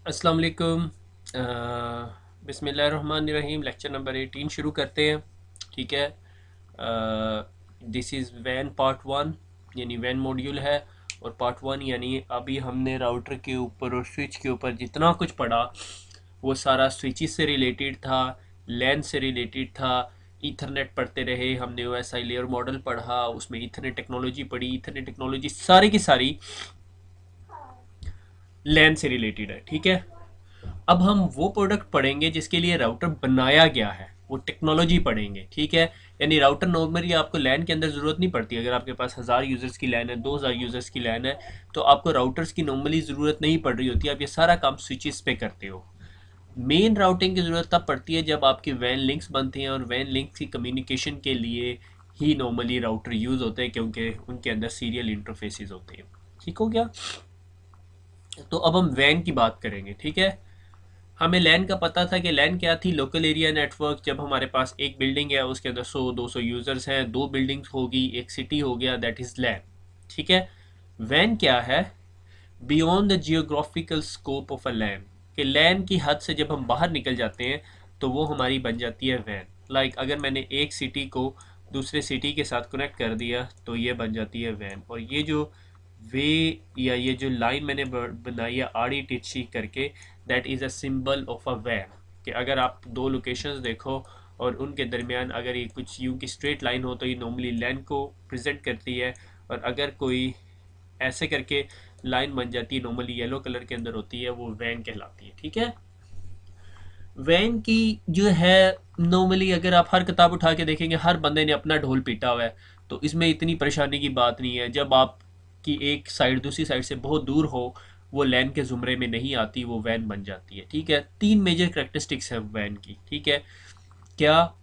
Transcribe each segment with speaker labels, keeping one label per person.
Speaker 1: अस्सलाम वालेकुम। बिस्मिल्लाहिर्रहमानिर्रहीम। लेक्चर नंबर 18 शुरू करते हैं। ठीक है। This is van part one, यानी वैन मॉड्यूल है। और पार्ट वन यानी अभी हमने राउटर के ऊपर और स्विच के ऊपर जितना कुछ पढ़ा वो सारा स्विचेस से रिलेटेड था, लैन से रिलेटेड था। ईथरनेट पढ़ते रहे हमने, O S I layer model पढ़ा, उसमें ईथरनेट टेक्नोलॉजी पढ़ी। ईथरनेट टेक्नोलॉजी सारी की सारी लैन से रिलेटेड है। ठीक है। अब हम वो प्रोडक्ट पढ़ेंगे जिसके लिए राउटर बनाया गया है, वो टेक्नोलॉजी पढ़ेंगे। ठीक है। यानी राउटर नॉर्मली आपको लैन के अंदर ज़रूरत नहीं पड़ती। अगर आपके पास 1000 यूज़र्स की लैन है, 2000 यूज़र्स की लैन है, तो आपको राउटर्स की नॉर्मली ज़रूरत नहीं पड़ रही होती। आप ये सारा काम स्विचेस पे करते हो। मेन राउटिंग की ज़रूरत तब पड़ती है जब आपके वैन लिंक्स बनते हैं, और वैन लिंक्स की कम्युनिकेशन के लिए ही नॉर्मली राउटर यूज़ होते हैं, क्योंकि उनके अंदर सीरियल इंटरफेसेस होते हैं। ठीक हो गया। तो अब हम वैन की बात करेंगे। ठीक है। हमें लैन का पता था कि लैन क्या थी, लोकल एरिया नेटवर्क। जब हमारे पास एक बिल्डिंग है, उसके अंदर 100-200 यूज़र्स हैं, दो बिल्डिंग्स होगी, एक सिटी हो गया, दैट इज़ लैन। ठीक है। वैन क्या है? Beyond the geographical scope of a LAN, कि लैन की हद से जब हम बाहर निकल जाते हैं तो वो हमारी बन जाती है वैन। लाइक अगर मैंने एक सिटी को दूसरे सिटी के साथ कनेक्ट कर दिया तो ये बन जाती है वैन। और ये जो वे या ये जो लाइन मैंने बनाई है आड़ी टिची करके, that is a symbol of a वैन। कि अगर आप दो लोकेशंस देखो और उनके दरमियान अगर ये कुछ यूं की स्ट्रेट लाइन हो तो ये नॉर्मली लैन को प्रेजेंट करती है। और अगर कोई ऐसे करके लाइन बन जाती है, नॉर्मली येलो कलर के अंदर होती है, वो वैन कहलाती है। ठीक है। वैन की जो है, नॉर्मली अगर आप हर किताब उठा के देखेंगे हर बंदे ने अपना ढोल पीटा हुआ है, तो इसमें इतनी परेशानी की बात नहीं है। जब आप की एक साइड दूसरी साइड से बहुत दूर हो, वो लैन के ज़ुमरे में नहीं आती, वो वैन बन जाती है। ठीक है। तीन मेजर करेक्टरिस्टिक्स है वैन की। ठीक है। क्या?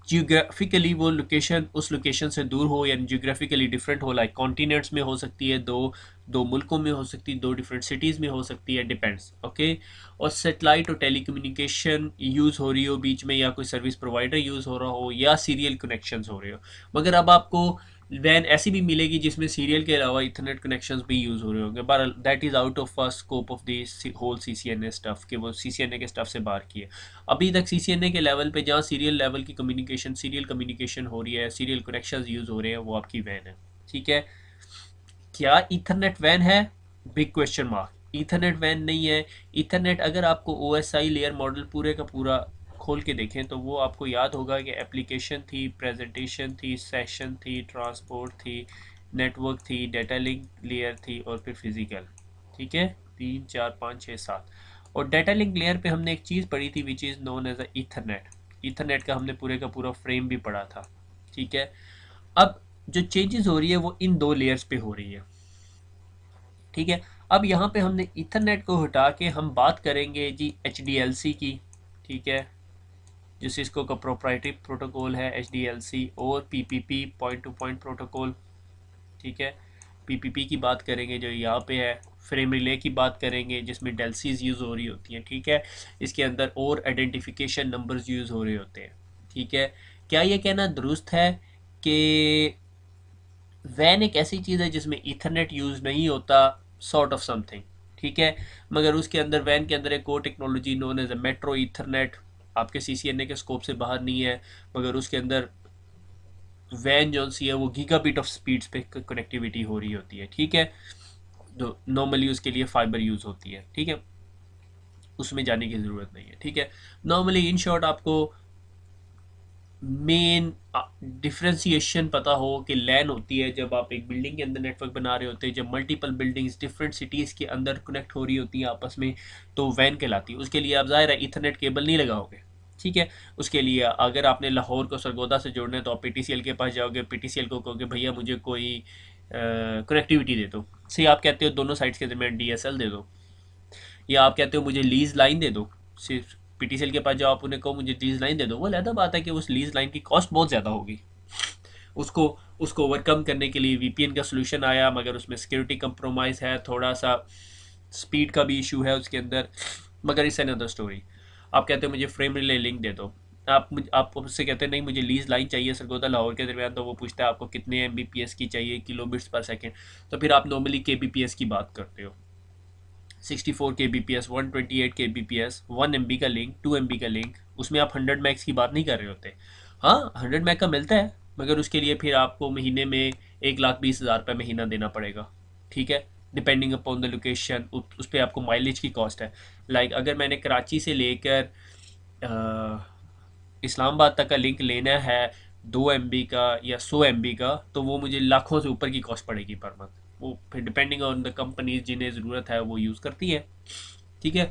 Speaker 1: जियोग्राफिकली वो लोकेशन उस लोकेशन से दूर हो, यानी जियोग्राफिकली डिफरेंट हो, लाइक कॉन्टिनेंट्स में हो सकती है, दो दो मुल्कों में हो सकती है, दो डिफरेंट सिटीज़ में हो सकती है, डिपेंड्स। ओके। और सेटेलाइट और टेलीकम्युनिकेशन यूज़ हो रही हो बीच में, या कोई सर्विस प्रोवाइडर यूज़ हो रहा हो, या सीरियल कनेक्शंस हो रहे हो। मगर अब आपको वैन ऐसी भी मिलेगी जिसमें सीरियल के अलावा इथरनेट कनेक्शंस भी यूज़ हो रहे होंगे, but that is out of scope of the whole C C N A stuff, के वो सी सी एन ए के स्टफ से बाहर की है। अभी तक सी सी एन ए के लेवल पे जहाँ सीरियल लेवल की कम्युनिकेशन, सीरियल कम्युनिकेशन हो रही है, सीरियल कनेक्शंस यूज़ हो रहे हैं, वो आपकी वैन है। ठीक है। क्या ईथरनेट वैन है? Big question mark. ईथरनेट वैन नहीं है। ईथरनेट अगर आपको O S I layer model पूरे का पूरा खोल के देखें तो वो आपको याद होगा कि एप्लीकेशन थी, प्रेजेंटेशन थी, सेशन थी, ट्रांसपोर्ट थी, नेटवर्क थी, डेटा लिंक लेयर थी, और फिर फिजिकल। ठीक है। 3 4 5 6 7। और डेटा लिंक लेयर पे हमने एक चीज़ पढ़ी थी which is known as a Ethernet. Ethernet का हमने पूरे का पूरा फ्रेम भी पढ़ा था। ठीक है। अब जो चेंजेस हो रही है वो इन दो लेयर्स पे हो रही है। ठीक है। अब यहाँ पे हमने ईथरनेट को हटा के हम बात करेंगे जी एच डी एल सी की। ठीक है। जो सिस्को का प्रोप्राइटरी प्रोटोकॉल है एच डी एल सी, और P P P point to point protocol. ठीक है। पी पी पी की बात करेंगे जो यहाँ पे है। फ्रेम रिले की बात करेंगे जिसमें डेल्सीज यूज़ हो रही होती हैं। ठीक है। इसके अंदर और आइडेंटिफिकेशन नंबर्स यूज़ हो रहे होते हैं। ठीक है। क्या ये कहना दुरुस्त है कि वैन एक ऐसी चीज़ है जिसमें ईथरनेट यूज़ नहीं होता? Sort of something. ठीक है। मगर उसके अंदर वैन के अंदर एक और technology known as a metro Ethernet, आपके सी सी एन ए के स्कोप से बाहर नहीं है। मगर उसके अंदर वैन जो सी है वो गीगाबिट ऑफ स्पीड्स पे कनेक्टिविटी हो रही होती है। ठीक है। तो नॉर्मली उसके लिए फाइबर यूज़ होती है। ठीक है। उसमें जाने की ज़रूरत नहीं है। ठीक है। नॉर्मली इन शॉर्ट आपको मेन डिफ्रेंसिएशन पता हो कि लैन होती है जब आप एक बिल्डिंग के अंदर नेटवर्क बना रहे होते हैं, जब मल्टीपल बिल्डिंग्स डिफरेंट सिटीज़ के अंदर कनेक्ट हो रही होती हैं आपस में, तो वैन कहलाती है। उसके लिए आप ज़ाहिर है ईथरनेट केबल नहीं लगाओगे। ठीक है। उसके लिए अगर आपने लाहौर को सरगोदा से जोड़ना है तो आप पी टी सी एल के पास जाओगे, पी टी सी एल को कहोगे भैया मुझे कोई कनेक्टिविटी दे दो। से आप कहते हो दोनों साइड्स के दरमियान डी एस एल दे दो, या आप कहते हो मुझे लीज लाइन दे दो। सिर्फ पीटीसीएल के पास जाओ, आप उन्हें कहो मुझे लीज लाइन दे दो, वो अलग बात है कि उस लीज लाइन की कॉस्ट बहुत ज़्यादा होगी। उसको उसको ओवरकम करने के लिए वीपीएन का सोल्यूशन आया, मगर उसमें सिक्योरिटी कंप्रोमाइज़ है, थोड़ा सा स्पीड का भी इशू है उसके अंदर, मगर इट्स अनदर स्टोरी। आप कहते हो मुझे फ्रेम रिले लिंक दे दो, आप उससे कहते हैं नहीं मुझे लीज लाइन चाहिए सरगोदा लाहौर के दरमियान, तो वो पूछता है आपको कितने एम की चाहिए, किलो बिट्स पर सेकेंड। तो फिर आप नॉर्मली के की बात करते हो। 64 kbps, 128 kbps, 1 MB का लिंक, 2 MB का लिंक, उसमें आप 100 मैक्स की बात नहीं कर रहे होते। हाँ, 100 मैग का मिलता है, मगर उसके लिए फिर आपको महीने में 1,20,000 रुपये महीना देना पड़ेगा। ठीक है, डिपेंडिंग अपॉन द लोकेशन, उस पर आपको माइलेज की कॉस्ट है। लाइक अगर मैंने कराची से लेकर इस्लामाबाद तक का लिंक लेना है 2 MB का या 100 MB का, तो वो मुझे लाखों से ऊपर की कॉस्ट पड़ेगी पर मंथ। वो फिर डिपेंडिंग ऑन द कंपनीज जिन्हें ज़रूरत है वो यूज़ करती है। ठीक है,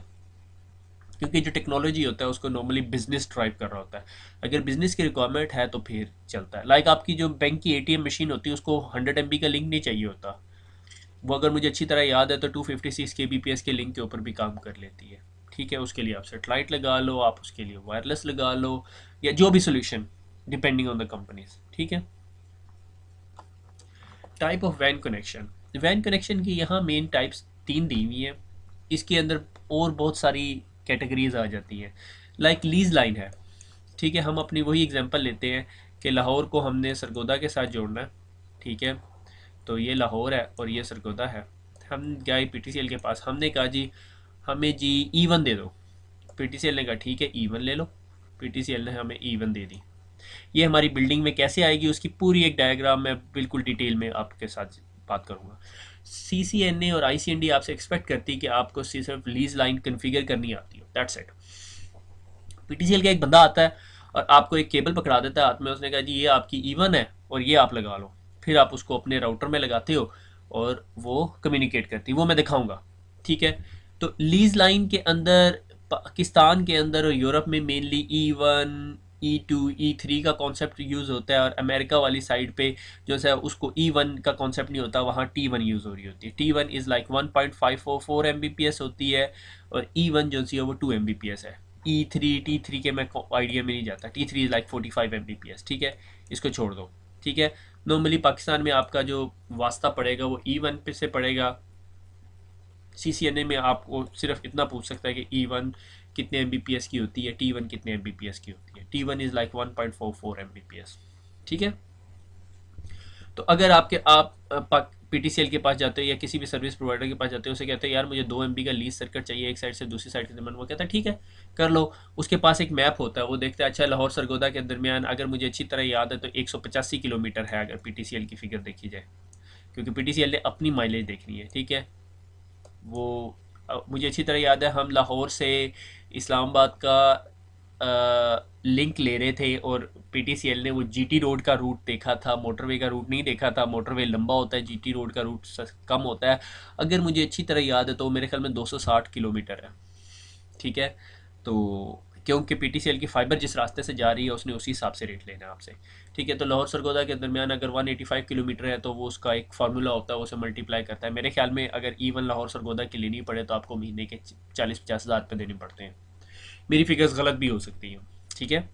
Speaker 1: क्योंकि जो टेक्नोलॉजी होता है उसको नॉर्मली बिजनेस ड्राइव कर रहा होता है। अगर बिजनेस की रिक्वायरमेंट है तो फिर चलता है। लाइक आपकी जो बैंक की ATM मशीन होती है उसको 100 MB का लिंक नहीं चाहिए होता। वो अगर मुझे अच्छी तरह याद है तो 256 kbps के लिंक के ऊपर भी काम कर लेती है। ठीक है, उसके लिए आप सेटेलाइट लगा लो, आप उसके लिए वायरलेस लगा लो, या जो भी solution, depending on the companies. ठीक है, टाइप ऑफ वैन कनेक्शन। वैन कनेक्शन की यहाँ मेन टाइप्स 3 दी हुई हैं। इसके अंदर और बहुत सारी कैटेगरीज आ जाती हैं। लाइक लीज लाइन है। ठीक है, हम अपनी वही एग्जांपल लेते हैं कि लाहौर को हमने सरगोदा के साथ जोड़ना है। ठीक है, तो ये लाहौर है और ये सरगोदा है। हम गए PTCL के पास, हमने कहा जी हमें जी E1 दे दो। PTCL ने कहा ठीक है E1 ले लो। PTCL ने हमें E1 दे दी। ये हमारी बिल्डिंग में कैसे आएगी उसकी पूरी एक डायग्राम मैं बिल्कुल डिटेल में आपके साथ बात करूँगा। CCNA और ICND आपसे एक्सपेक्ट करती है कि आपको सिर्फ लीज लाइन कन्फिगर करनी आती हो, दैट्स इट। PTCL का एक बंदा आता है और आपको एक केबल पकड़ा देता है हाथ में, उसने कहा जी ये आपकी E1 है और ये आप लगा लो। फिर आप उसको अपने राउटर में लगाते हो और वो कम्युनिकेट करती है, वो मैं दिखाऊंगा। ठीक है, तो लीज लाइन के अंदर पाकिस्तान के अंदर और यूरोप में मेनली E1, E2, E3 का कॉन्सेप्ट यूज़ होता है, और अमेरिका वाली साइड पे जो है उसको E1 का कॉन्सेप्ट नहीं होता, वहाँ T1 यूज़ हो रही होती है। T1 इज़ लाइक 1.544 Mbps होती है, और E1 जो सी है वो 2 Mbps है। T3 के मैं आइडिया में नहीं जाता। T3 is like 45 Mbps। ठीक है, इसको छोड़ दो। ठीक है, नॉर्मली पाकिस्तान में आपका जो वास्ता पड़ेगा वो E1 पे से पड़ेगा। CCNA में आपको सिर्फ इतना पूछ सकता है कि E1 कितने Mbps की होती है, T1 कितने Mbps की होती है। T1 is like 1.44 Mbps। ठीक है, तो अगर आप PTCL के पास जाते हो या किसी भी सर्विस प्रोवाइडर के पास जाते हो, उसे कहते हैं यार मुझे 2 MB का लीज सर्किट चाहिए एक साइड से दूसरी साइड के दरमियान, वो कहता है ठीक है कर लो। उसके पास एक मैप होता है, वो देखता है अच्छा लाहौर सरगोदा के दरमियान अगर मुझे अच्छी तरह याद है तो 185 किलोमीटर है, अगर PTCL की फिगर देखी जाए, क्योंकि PTCL ने अपनी माइलेज देखनी है। ठीक है, वो मुझे अच्छी तरह याद है हम लाहौर से इस्लामाबाद का लिंक ले रहे थे, और PTCL ने वो GT रोड का रूट देखा था, मोटरवे का रूट नहीं देखा था। मोटरवे लंबा होता है, GT रोड का रूट कम होता है। अगर मुझे अच्छी तरह याद है तो मेरे ख्याल में 260 किलोमीटर है। ठीक है, तो क्योंकि PTCL की फाइबर जिस रास्ते से जा रही है उसने उसी हिसाब से रेट लेना है आपसे। ठीक है, तो लाहौर सरगोदा के दरमियान अगर 185 किलोमीटर है तो वो उसका एक फार्मूला होता है, वो उसे मल्टीप्लाई करता है। मेरे ख्याल में अगर E1 लाहौर सरगोदा की लेनी पड़े तो आपको महीने के 40-50 हज़ार रुपये देने पड़ते हैं। मेरी फिगर्स गलत भी हो सकती हैं। ठीक है,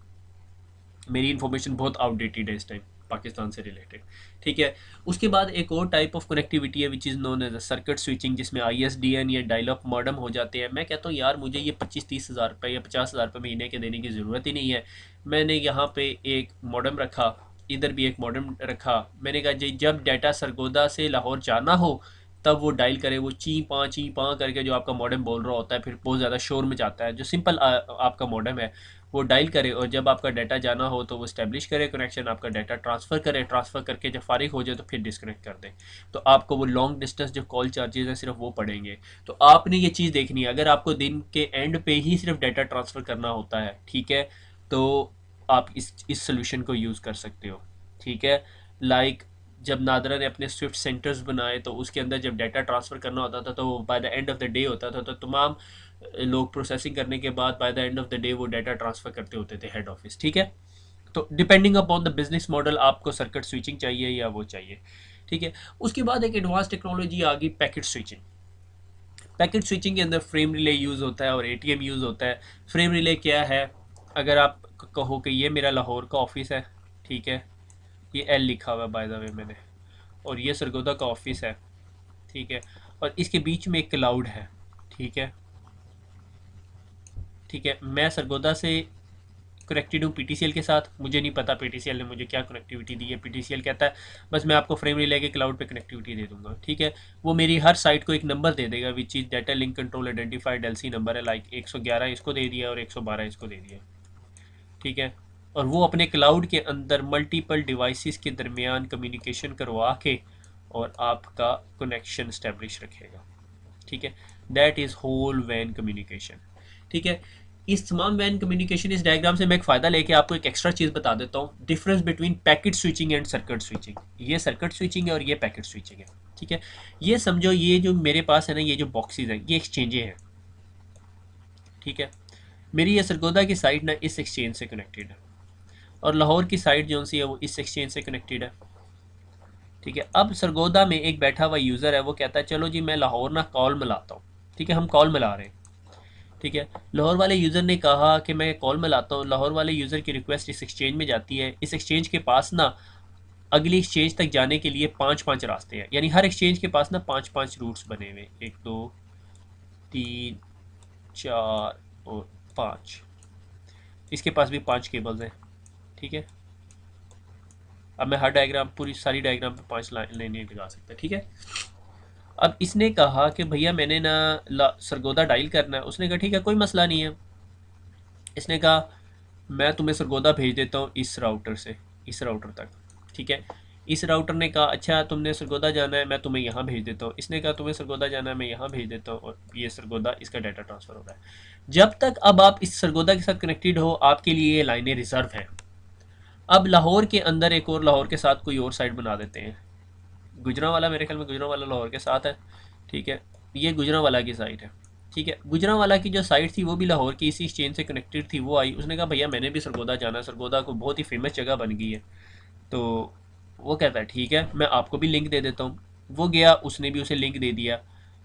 Speaker 1: मेरी इन्फॉर्मेशन बहुत आउटडेटेड है इस टाइम पाकिस्तान से रिलेटेड। ठीक है, उसके बाद एक और टाइप ऑफ कनेक्टिविटी है which is known as a circuit switching, जिसमें ISDN या डायल अप मॉडम हो जाते हैं। मैं कहता हूँ यार मुझे ये 25-30 हज़ार रुपये या 50 हज़ार रुपये महीने के देने की ज़रूरत ही नहीं है। मैंने यहाँ पे एक मॉडम रखा, इधर भी एक मॉडम रखा। मैंने कहा जी जब डाटा सरगोदा से लाहौर जाना हो तब वो डायल करे, वो ची पाँ करके जो आपका मॉडम बोल रहा होता है, फिर बहुत ज़्यादा शोर में जाता है, जो सिंपल आपका मॉडम है वो डायल करे, और जब आपका डाटा जाना हो तो वो इस्टेब्लिश करे कनेक्शन, आपका डाटा ट्रांसफ़र करे, ट्रांसफ़र करके जब फारिग हो जाए तो फिर डिस्कनेक्ट कर दे। तो आपको वो लॉन्ग डिस्टेंस जो कॉल चार्जेस हैं सिर्फ वो पड़ेंगे। तो आपने ये चीज़ देखनी है, अगर आपको दिन के एंड पे ही सिर्फ डाटा ट्रांसफ़र करना होता है, ठीक है, तो आप इस सोल्यूशन को यूज़ कर सकते हो। ठीक है, लाइक जब नादरा ने अपने स्विफ्ट सेंटर्स बनाए तो उसके अंदर जब डाटा ट्रांसफ़र करना होता था तो by the end of the day होता था, तो तमाम लोग प्रोसेसिंग करने के बाद by the end of the day वो डाटा ट्रांसफ़र करते होते थे हेड ऑफिस। ठीक है, तो depending upon the business model आपको सर्किट स्विचिंग चाहिए या वो चाहिए। ठीक है, उसके बाद एक एडवांस टेक्नोलॉजी आ गई पैकेट स्विचिंग। पैकेट स्विचिंग के अंदर फ्रेम रिले यूज़ होता है और ATM यूज़ होता है। फ्रेम रिले क्या है, अगर आप कहो कि ये मेरा लाहौर का ऑफिस है, ठीक है, ये L लिखा हुआ है बाय द वे मैंने, और ये सरगोदा का ऑफिस है, ठीक है, और इसके बीच में एक क्लाउड है। ठीक है, ठीक है, मैं सरगोदा से कनेक्टेड हूँ PTCL के साथ, मुझे नहीं पता PTCL ने मुझे क्या कनेक्टिविटी दी है। PTCL कहता है बस मैं आपको फ्रेम रिले के क्लाउड पे कनेक्टिविटी दे दूंगा, ठीक है। वो मेरी हर साइट को एक नंबर दे देगा, which is data link control identified LC number है, लाइक 111 इसको दे दिया और 112 इसको दे दिया, ठीक है। और वो अपने क्लाउड के अंदर मल्टीपल डिवाइसेस के दरमियान कम्युनिकेशन करवा के और आपका कनेक्शन इस्टेब्लिश रखेगा, ठीक है। दैट इज़ होल वैन कम्युनिकेशन, ठीक है। इस तमाम वैन कम्युनिकेशन इस डायग्राम से मैं एक फ़ायदा लेके आपको एक एक्स्ट्रा चीज़ बता देता हूँ, difference between packet switching and circuit switching. ये सर्किट स्विचिंग है और ये पैकेट स्विचिंग है, ठीक है। ये समझो ये जो मेरे पास है ना, ये जो बॉक्सेस हैं ये एक्सचेंजें हैं, ठीक है। मेरी ये सरगोदा की साइट ना इस एक्सचेंज से कनेक्टेड है और लाहौर की साइट जो सी है वो इस एक्सचेंज से कनेक्टेड है, ठीक है। अब सरगोदा में एक बैठा हुआ यूज़र है, वो कहता है चलो जी मैं लाहौर ना कॉल मिलाता हूँ, ठीक है। हम कॉल मिला रहे हैं, ठीक है। लाहौर वाले यूज़र ने कहा कि मैं कॉल मिलाता हूँ। लाहौर वाले यूज़र की रिक्वेस्ट इस एक्सचेंज में जाती है। इस एक्सचेंज के पास ना अगली एक्सचेंज तक जाने के लिए 5-5 रास्ते हैं, यानी हर एक्सचेंज के पास ना 5-5 रूट्स बने हुए, 1 2 3 4 और 5। इसके पास भी 5 केबल्स हैं, ठीक है। अब मैं हर डायग्राम पूरी सारी डायग्राम पे 5 लाइनें लगा सकता, ठीक है। अब इसने कहा कि भैया मैंने ना सरगोदा डायल करना है। उसने कहा ठीक है कोई मसला नहीं है। इसने कहा मैं तुम्हें सरगोदा भेज देता हूँ इस राउटर से इस राउटर तक, ठीक है। इस राउटर ने कहा अच्छा तुमने सरगोदा जाना है, मैं तुम्हें यहाँ भेज देता हूँ। इसने कहा तुम्हें सरगोदा जाना है, मैं यहाँ भेज देता हूँ, और ये सरगोदा इसका डाटा ट्रांसफ़र हो रहा है। जब तक अब आप इस सरगोदा के साथ कनेक्टेड हो आपके लिए ये लाइनें रिजर्व हैं। अब लाहौर के अंदर एक और लाहौर के साथ कोई और साइड बना देते हैं। गुजरांवाला, मेरे ख्याल में गुजरांवाला लाहौर के साथ है, ठीक है। ये गुजरांवाला की साइट है, ठीक है। गुजरांवाला की जो साइट थी वो भी लाहौर की इसी एक्सचेंज से कनेक्टेड थी। वो आई, उसने कहा भैया मैंने भी सरगोदा जाना है, सरगोदा को बहुत ही फेमस जगह बन गई है। तो वो कहता है ठीक है मैं आपको भी लिंक दे देता हूँ। वो गया, उसने भी उसे लिंक दे दिया,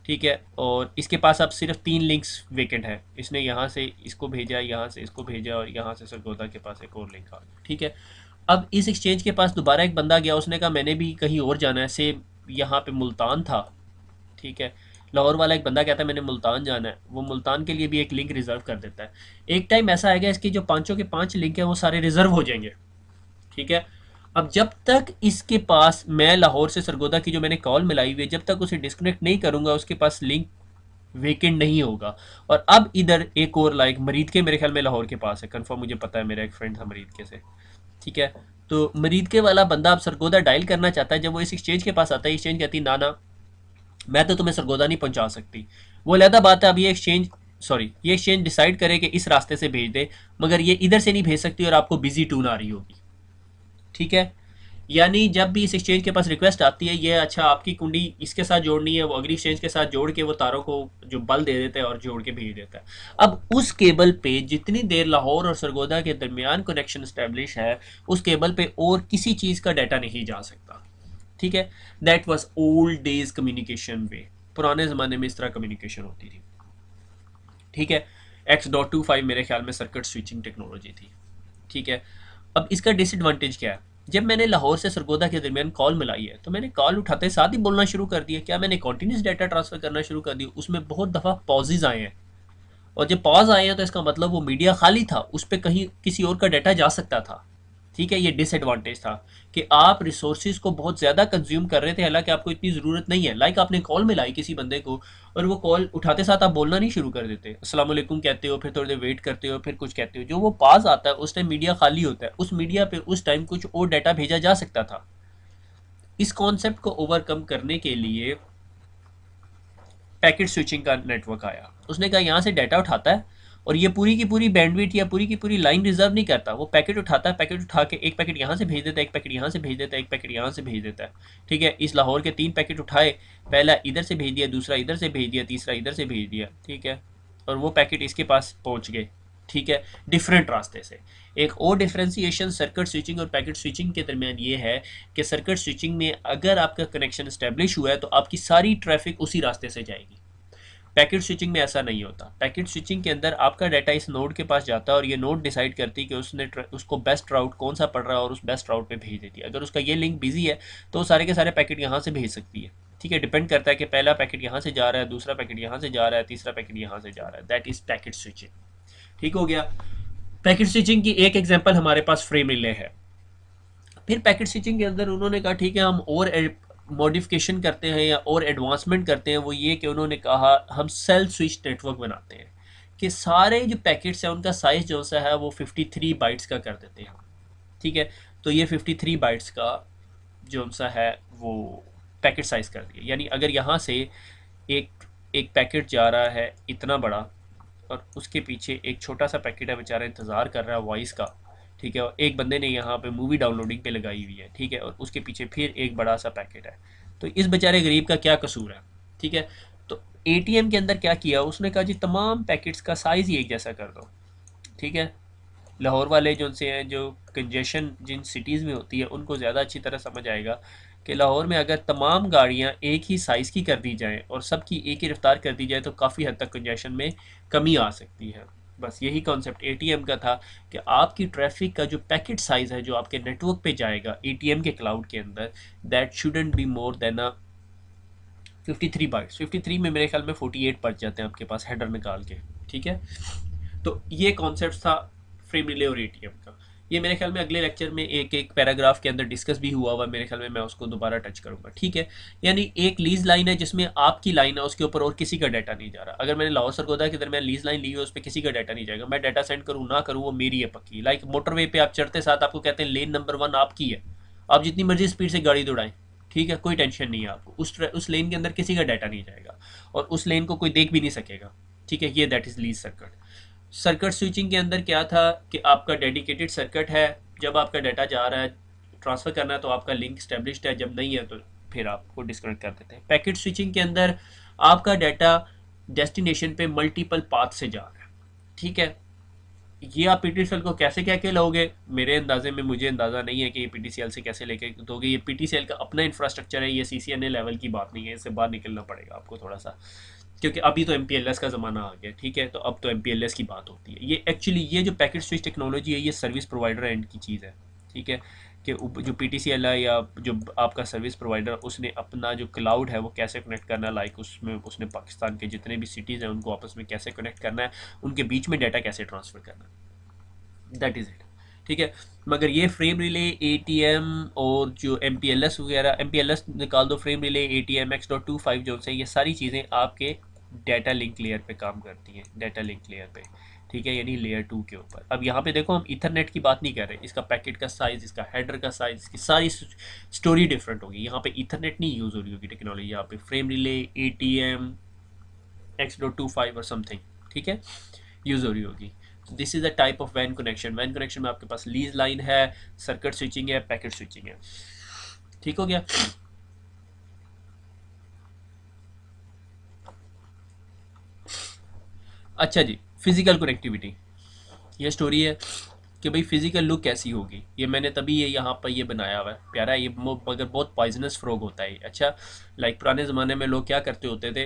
Speaker 1: ठीक है। और इसके पास अब सिर्फ 3 लिंक्स वेकेंट है। इसने यहाँ से इसको भेजा, यहाँ से इसको भेजा और यहाँ से सरगोदा के पास एक और लिंक आ गया, ठीक है। अब इस एक्सचेंज के पास दोबारा एक बंदा गया, उसने कहा मैंने भी कहीं और जाना है, सेम यहाँ पे मुल्तान था, ठीक है। लाहौर वाला एक बंदा कहता है मैंने मुल्तान जाना है, वो मुल्तान के लिए भी एक लिंक रिजर्व कर देता है। एक टाइम ऐसा आएगा इसके जो 5 के 5 लिंक हैं वो सारे रिजर्व हो जाएंगे, ठीक है। अब जब तक इसके पास मैं लाहौर से सरगोदा की जो मैंने कॉल मिलाई हुई है जब तक उसे डिस्कनेक्ट नहीं करूंगा उसके पास लिंक वेकेंट नहीं होगा। और अब इधर एक और लाइक मरीद के, मेरे ख्याल में लाहौर के पास है, कंफर्म मुझे पता है, मेरा एक फ्रेंड था मरीद के से, ठीक है। तो मरीद के वाला बंदा अब सरगोदा डायल करना चाहता है। जब वो इस एक्सचेंज के पास आता है, एक्सचेंज कहती ना ना मैं तो तुम्हें सरगोदा नहीं पहुंचा सकती। वो अलहदा बात है, अब ये एक्सचेंज डिसाइड करे कि इस रास्ते से भेज दे, मगर ये इधर से नहीं भेज सकती और आपको बिजी टून आ रही होगी, ठीक है। यानी जब भी इस एक्सचेंज के पास रिक्वेस्ट आती है, ये अच्छा आपकी कुंडी इसके साथ जोड़नी है, वो अगली एक्सचेंज के साथ जोड़ के वो तारों को जो बल दे देता है और जोड़ के भेज देता है। अब उस केबल पे जितनी देर लाहौर और सरगोदा के दरमियान कनेक्शन स्टैब्लिश है, उस केबल पे और किसी चीज़ का डाटा नहीं जा सकता, ठीक है। That was old days communication way. पुराने ज़माने में इस तरह कम्युनिकेशन होती थी, ठीक है। X.25 मेरे ख्याल में सर्किट स्विचिंग टेक्नोलॉजी थी, ठीक है। अब इसका डिसएडवांटेज क्या है? जब मैंने लाहौर से सरगोदा के दरमियान कॉल मिलाई है तो मैंने कॉल उठाते साथ ही बोलना शुरू कर दिया। क्या मैंने कॉन्टीन्यूस डाटा ट्रांसफर करना शुरू कर दिया? उसमें बहुत दफ़ा पॉजेज आए हैं, और जब पॉज आए हैं तो इसका मतलब वो मीडिया खाली था, उस पर कहीं किसी और का डाटा जा सकता था, ठीक है। ये डिसएडवांटेज था कि आप रिसोर्सेज को बहुत ज़्यादा कंज्यूम कर रहे थे, हालांकि आपको इतनी ज़रूरत नहीं है। लाइक आपने कॉल मिलाई किसी बंदे को और वो कॉल उठाते साथ आप बोलना नहीं शुरू कर देते, अस्सलाम वालेकुम कहते हो, फिर थोड़ी देर वेट करते हो, फिर कुछ कहते हो। जो वो पास आता है उस टाइम मीडिया खाली होता है, उस मीडिया पे उस टाइम कुछ और डाटा भेजा जा सकता था। इस कॉन्सेप्ट को ओवरकम करने के लिए पैकेट स्विचिंग का नेटवर्क आया। उसने कहा यहाँ से डाटा उठाता है और ये पूरी की पूरी बैंडविड्थ या पूरी की पूरी लाइन रिजर्व नहीं करता, वो पैकेट उठाता है, पैकेट उठा के एक पैकेट यहाँ से भेज देता है, एक पैकेट यहाँ से भेज देता है, एक पैकेट यहाँ से भेज देता है, ठीक है। इस लाहौर के 3 पैकेट उठाए, पहला इधर से भेज दिया, दूसरा इधर से भेज दिया, तीसरा इधर से भेज दिया, ठीक है। और वो पैकेट इसके पास पहुँच गए, ठीक है, डिफरेंट रास्ते से। एक और डिफ्रेंसिएशन सर्किट स्विचिंग और पैकेट स्विचिंग के दरमियान ये है कि सर्किट स्विचिंग में अगर आपका कनेक्शन इस्टेब्लिश हुआ है तो आपकी सारी ट्रैफिक उसी रास्ते से जाएगी। पैकेट स्विचिंग में ऐसा नहीं होता। पैकेट स्विचिंग के अंदर आपका डाटा इस नोड के पास जाता है और ये नोड डिसाइड करती है कि उसने उसको बेस्ट राउट कौन सा पड़ रहा है और उस बेस्ट राउट पे भेज देती है। अगर उसका ये लिंक बिजी है तो सारे के सारे पैकेट यहाँ से भेज सकती है, ठीक है। डिपेंड करता है कि पहला पैकेट यहाँ से जा रहा है, दूसरा पैकेट यहाँ से जा रहा है, तीसरा पैकेट यहाँ से जा रहा है। दैट इज़ पैकेट स्विचिंग, ठीक हो गया। पैकेट स्विचिंग की एक एग्जांपल हमारे पास फ्रेम रिले है। फिर पैकेट स्विचिंग के अंदर उन्होंने कहा ठीक है हम और मॉडिफिकेशन करते हैं या और एडवांसमेंट करते हैं, वो ये कि उन्होंने कहा हम सेल स्विच नेटवर्क बनाते हैं कि सारे जो पैकेट्स हैं उनका साइज़ जो सा है वो 53 बाइट्स का कर देते हैं। ठीक है, तो ये 53 बाइट्स का जो सा है वो पैकेट साइज़ कर दिया, यानी अगर यहाँ से एक एक पैकेट जा रहा है इतना बड़ा और उसके पीछे एक छोटा सा पैकेट है बेचारा इंतज़ार कर रहा है वॉइस का, ठीक है, और एक बंदे ने यहाँ पे मूवी डाउनलोडिंग पे लगाई हुई है, ठीक है, और उसके पीछे फिर एक बड़ा सा पैकेट है, तो इस बेचारे गरीब का क्या कसूर है? ठीक है, तो एटीएम के अंदर क्या किया उसने, कहा जी तमाम पैकेट्स का साइज़ ही एक जैसा कर दो। ठीक है, लाहौर वाले जो से हैं, जो कंजेशन जिन सिटीज़ में होती है उनको ज़्यादा अच्छी तरह समझ आएगा कि लाहौर में अगर तमाम गाड़ियाँ एक ही साइज़ की कर दी जाएँ और सबकी एक ही रफ्तार कर दी जाए तो काफ़ी हद तक कंजेशन में कमी आ सकती है। बस यही कॉन्सेप्ट एटीएम का था कि आपकी ट्रैफिक का जो पैकेट साइज़ है जो आपके नेटवर्क पे जाएगा एटीएम के क्लाउड के अंदर, that shouldn't be more than a 53 bytes. 53 में मेरे ख्याल में 48 पड़ जाते हैं आपके पास हेडर निकाल के। ठीक है, तो ये कॉन्सेप्ट था फ्रेम रिले और एटीएम का। ये मेरे ख्याल में अगले लेक्चर में एक एक पैराग्राफ के अंदर डिस्कस भी हुआ हुआ, मेरे ख्याल में मैं उसको दोबारा टच करूंगा। ठीक है, यानी एक लीज लाइन है जिसमें आपकी लाइन है, उसके ऊपर और किसी का डाटा नहीं जा रहा। अगर मैंने लाहौर सरगोदा के दरमियान लीज लाइन ली है उस पर किसी का डाटा नहीं जाएगा, मैं डाटा सेंड करूँ ना करूँ वो मेरी है पक्की। लाइक मोटरवे पे आप चढ़ते साथ आपको कहते हैं लेन नंबर 1 आपकी है, आप जितनी मर्जी स्पीड से गाड़ी दौड़ाएं, ठीक है, कोई टेंशन नहीं है आपको, उस लेन के अंदर किसी का डाटा नहीं जाएगा और उस लेन को कोई देख भी नहीं सकेगा। ठीक है, ये that is lease circuit. Circuit switching के अंदर क्या था कि आपका डेडिकेटेड सर्किट है, जब आपका डाटा जा रहा है ट्रांसफ़र करना है तो आपका लिंक स्टैब्लिश्ड है, जब नहीं है तो फिर आपको डिस्कनेक्ट कर देते हैं। पैकेट स्विचिंग के अंदर आपका डाटा डेस्टिनेशन पे मल्टीपल पाथ से जा रहा है। ठीक है, ये आप पीटीसीएल को कैसे कह के लोगे, मेरे अंदाजे में मुझे अंदाज़ा नहीं है कि ये पीटीसीएल से कैसे लेके दोगे। ये पीटीसीएल का अपना इंफ्रास्ट्रक्चर है, ये सीसीएनए लेवल की बात नहीं है, इससे बाहर निकलना पड़ेगा आपको थोड़ा सा, क्योंकि अभी तो एमपीएलएस का ज़माना आ गया। ठीक है, तो अब तो एमपीएलएस की बात होती है। ये एक्चुअली ये जो पैकेट स्विच टेक्नोलॉजी है ये सर्विस प्रोवाइडर एंड की चीज़ है। ठीक है, कि जो पीटीसीएल है या जो आपका सर्विस प्रोवाइडर उसने अपना जो क्लाउड है वो कैसे कनेक्ट करना है, लाइक उसमें उसने पाकिस्तान के जितने भी सिटीज़ हैं उनको आपस में कैसे कनेक्ट करना है, उनके बीच में डाटा कैसे ट्रांसफ़र करना है, दैट इज़ इट। ठीक है, मगर ये फ्रेम रिले एटीएम और जो एमपीएलएस वगैरह, एमपीएलएस निकाल दो, फ्रेम रिले एटीएम X.25 जो से, ये सारी चीज़ें आपके डाटा लिंक लेयर पे काम करती हैं, डाटा लिंक लेयर पे। ठीक है, यानी लेयर 2 के ऊपर। अब यहाँ पे देखो हम ईथरनेट की बात नहीं कर रहे, इसका पैकेट का साइज़, इसका हेडर का साइज़, इसकी सारी स्टोरी डिफरेंट होगी। यहाँ पे ईथरनेट नहीं यूज़ हो रही होगी टेक्नोलॉजी, यहाँ पे फ्रेम रिले एटीएम X.25 और समथिंग, ठीक है, यूज़ हो रही होगी। This is a type of वैन कनेक्शन। वैन कनेक्शन में आपके पास लीज लाइन है, सर्किट स्विचिंग है, पैकेट स्विचिंग है। ठीक हो गया। अच्छा जी, फिजिकल कनेक्टिविटी, ये स्टोरी है कि भाई फिजिकल लुक कैसी होगी। ये मैंने तभी ये यहाँ पर ये बनाया हुआ है, प्यारा है ये, मगर बहुत पॉइजनस फ्रॉग होता है। अच्छा, लाइक पुराने ज़माने में लोग क्या करते होते थे,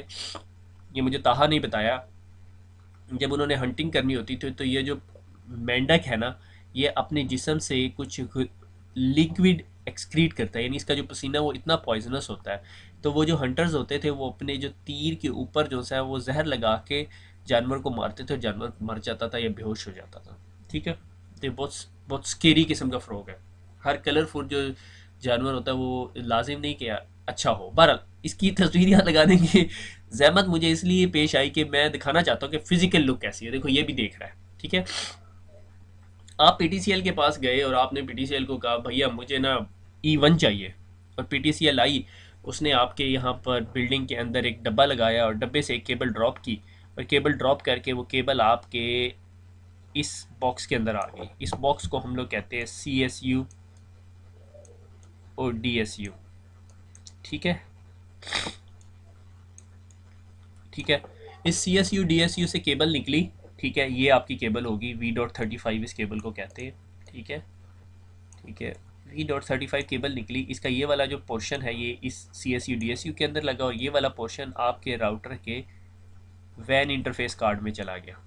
Speaker 1: ये मुझे ताहा नहीं बताया, जब उन्होंने हंटिंग करनी होती थी तो ये जो मेंढक है ना, ये अपने जिस्म से कुछ लिक्विड एक्सक्रीट करता है, यानी इसका जो पसीना वो इतना पॉइजनस होता है। तो वो जो हंटर्स होते थे वो अपने जो तीर के ऊपर जो सा है वो जहर लगा के जानवर को मारते थे और जानवर मर जाता था या बेहोश हो जाता था। ठीक है, तो बहुत बहुत स्केरी किस्म का फ्रॉग है। हर कलरफुल जो जानवर होता है वो लाजिम नहीं किया अच्छा हो। बहरहाल इसकी तस्वीर यहाँ लगाने की जहमत मुझे इसलिए पेश आई कि मैं दिखाना चाहता हूँ कि फिजिकल लुक कैसी है। देखो ये भी देख रहा है। ठीक है, आप पीटीसीएल के पास गए और आपने पीटीसीएल को कहा भैया मुझे ना E1 चाहिए, और पीटीसीएल आई, उसने आपके यहाँ पर बिल्डिंग के अंदर एक डब्बा लगाया और डब्बे से एक केबल ड्रॉप की, और केबल ड्रॉप करके वो केबल आपके इस बॉक्स के अंदर आ गई। इस बॉक्स को हम लोग कहते हैं CSU और DSU। ठीक है, ठीक है, इस CSU DSU से केबल निकली। ठीक है, ये आपकी केबल होगी V.35 इस केबल को कहते हैं। ठीक है, ठीक है, V.35 केबल निकली। इसका ये वाला जो पोर्शन है ये इस CSU DSU के अंदर लगा, और ये वाला पोर्शन आपके राउटर के वैन इंटरफेस कार्ड में चला गया।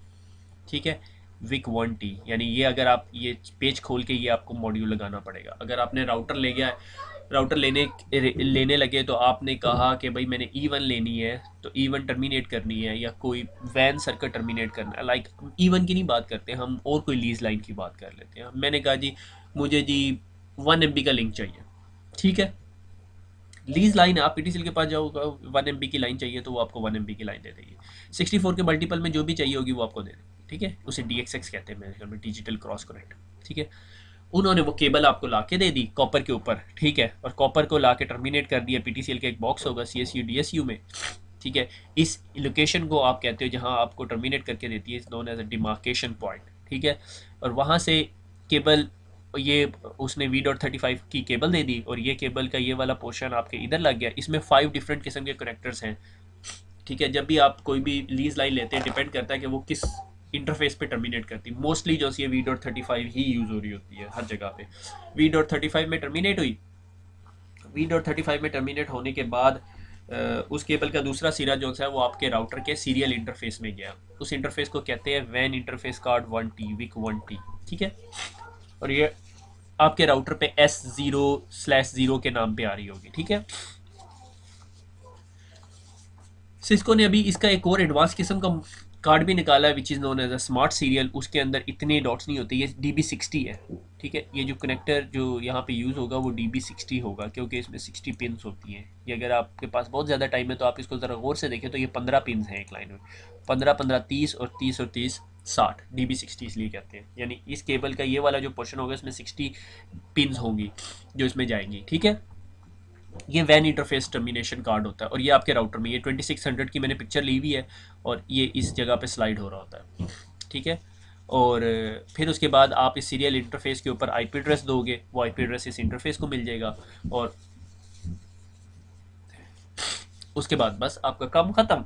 Speaker 1: ठीक है, WIC1T, यानी ये अगर आप ये पेज खोल के ये आपको मॉड्यूल लगाना पड़ेगा। अगर आपने राउटर ले गया राउटर लेने लगे तो आपने कहा कि भाई मैंने E1 लेनी है, तो E1 टर्मिनेट करनी है, या कोई वैन सर्किट टर्मिनेट करना है, लाइक E1 की नहीं बात करते हम, और कोई लीज लाइन की बात कर लेते हैं। मैंने कहा जी मुझे जी 1 MB का लिंक चाहिए, ठीक है। लीज लाइन आप पीटीसीएल के पास जाओगा, 1 MB की लाइन चाहिए तो वो आपको 1 MB की लाइन दे देगी। 64 के मल्टीपल में जो भी चाहिए होगी वो आपको दे देगी, ठीक है। उसे DXX कहते हैं मेरे ख्याल में, डिजिटल क्रॉस कनेक्ट, ठीक है। उन्होंने वो केबल आपको ला के दे दी कॉपर के ऊपर, ठीक है, और कॉपर को ला के टर्मिनेट कर दिया। पीटीसीएल का एक बॉक्स होगा CSU DSU में, ठीक है। इस लोकेशन को आप कहते हो जहाँ आपको टर्मिनेट करके देती है, is known as a demarcation point, ठीक है। और वहाँ से केबल, ये उसने V.35 की केबल दे दी, और ये केबल का ये वाला पोर्शन आपके इधर लग गया। इसमें 5 डिफरेंट किस्म के कनेक्टर्स हैं, ठीक है। जब भी आप कोई भी लीज लाइन लेते हैं, डिपेंड करता है कि वो किस इंटरफेस पे टर्मिनेट करती है। मोस्टली जो सी V.35 ही यूज़ हो रही होती है हर जगह पे। V.35 में टर्मिनेट हुई, V.35 में टर्मिनेट होने के बाद उस केबल का दूसरा सिरा जो है वो आपके राउटर के सीरियल इंटरफेस में गया। उस इंटरफेस को कहते हैं van interface card 1T, Wick 1T, ठीक है। और ये आपके राउटर पे S0/0 के नाम पे आ रही होगी, ठीक है। सिस्को ने अभी इसका एक और एडवांस किस्म का कार्ड भी निकाला है, which is known as a smart serial. उसके अंदर इतने डॉट्स नहीं होते, ये DB60 है, ठीक है। ये जो कनेक्टर जो यहाँ पे यूज़ होगा वो DB60 होगा, क्योंकि इसमें 60 पिन्स होती हैं। ये अगर आपके पास बहुत ज़्यादा टाइम है तो आप इसको ज़रा गौर से देखें, तो ये 15 पिन्स हैं एक लाइन में, 15-15, 30 और 30 और 30 60, DB60 इसलिए कहते हैं। यानी इस केबल का ये वाला जो पोर्शन होगा इसमें 60 पिन्स होंगी जो इसमें जाएंगी, ठीक है। ये वैन इंटरफेस टर्मिनेशन कार्ड होता है, और ये आपके राउटर में, ये 2600 की मैंने पिक्चर ली हुई है, और ये इस जगह पे स्लाइड हो रहा होता है, ठीक है। और फिर उसके बाद आप इस सीरियल इंटरफेस के ऊपर IP एड्रेस दोगे, वो IP एड्रेस इस इंटरफेस को मिल जाएगा, और उसके बाद बस आपका काम ख़त्म।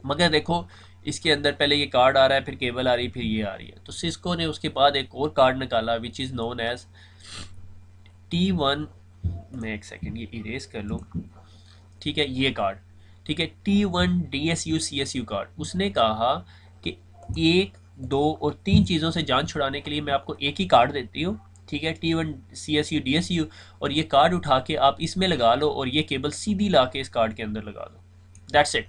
Speaker 1: मगर देखो इसके अंदर पहले ये कार्ड आ रहा है, फिर केबल आ रही है, फिर ये आ रही है। तो सिस्को ने उसके बाद एक और कार्ड निकाला विच इज़ नोन एज T1, मैं एक सेकेंड ये इरेज कर लूँ, ठीक है। ये कार्ड, ठीक है, T1 DSU CSU कार्ड। उसने कहा कि 1, 2 और 3 चीज़ों से जान छुड़ाने के लिए मैं आपको एक ही कार्ड देती हूँ, ठीक है, T1 CSU DSU, और ये कार्ड उठा के आप इसमें लगा लो, और ये केबल सीधी ला के इस कार्ड के अंदर लगा दो, दैट्स इट।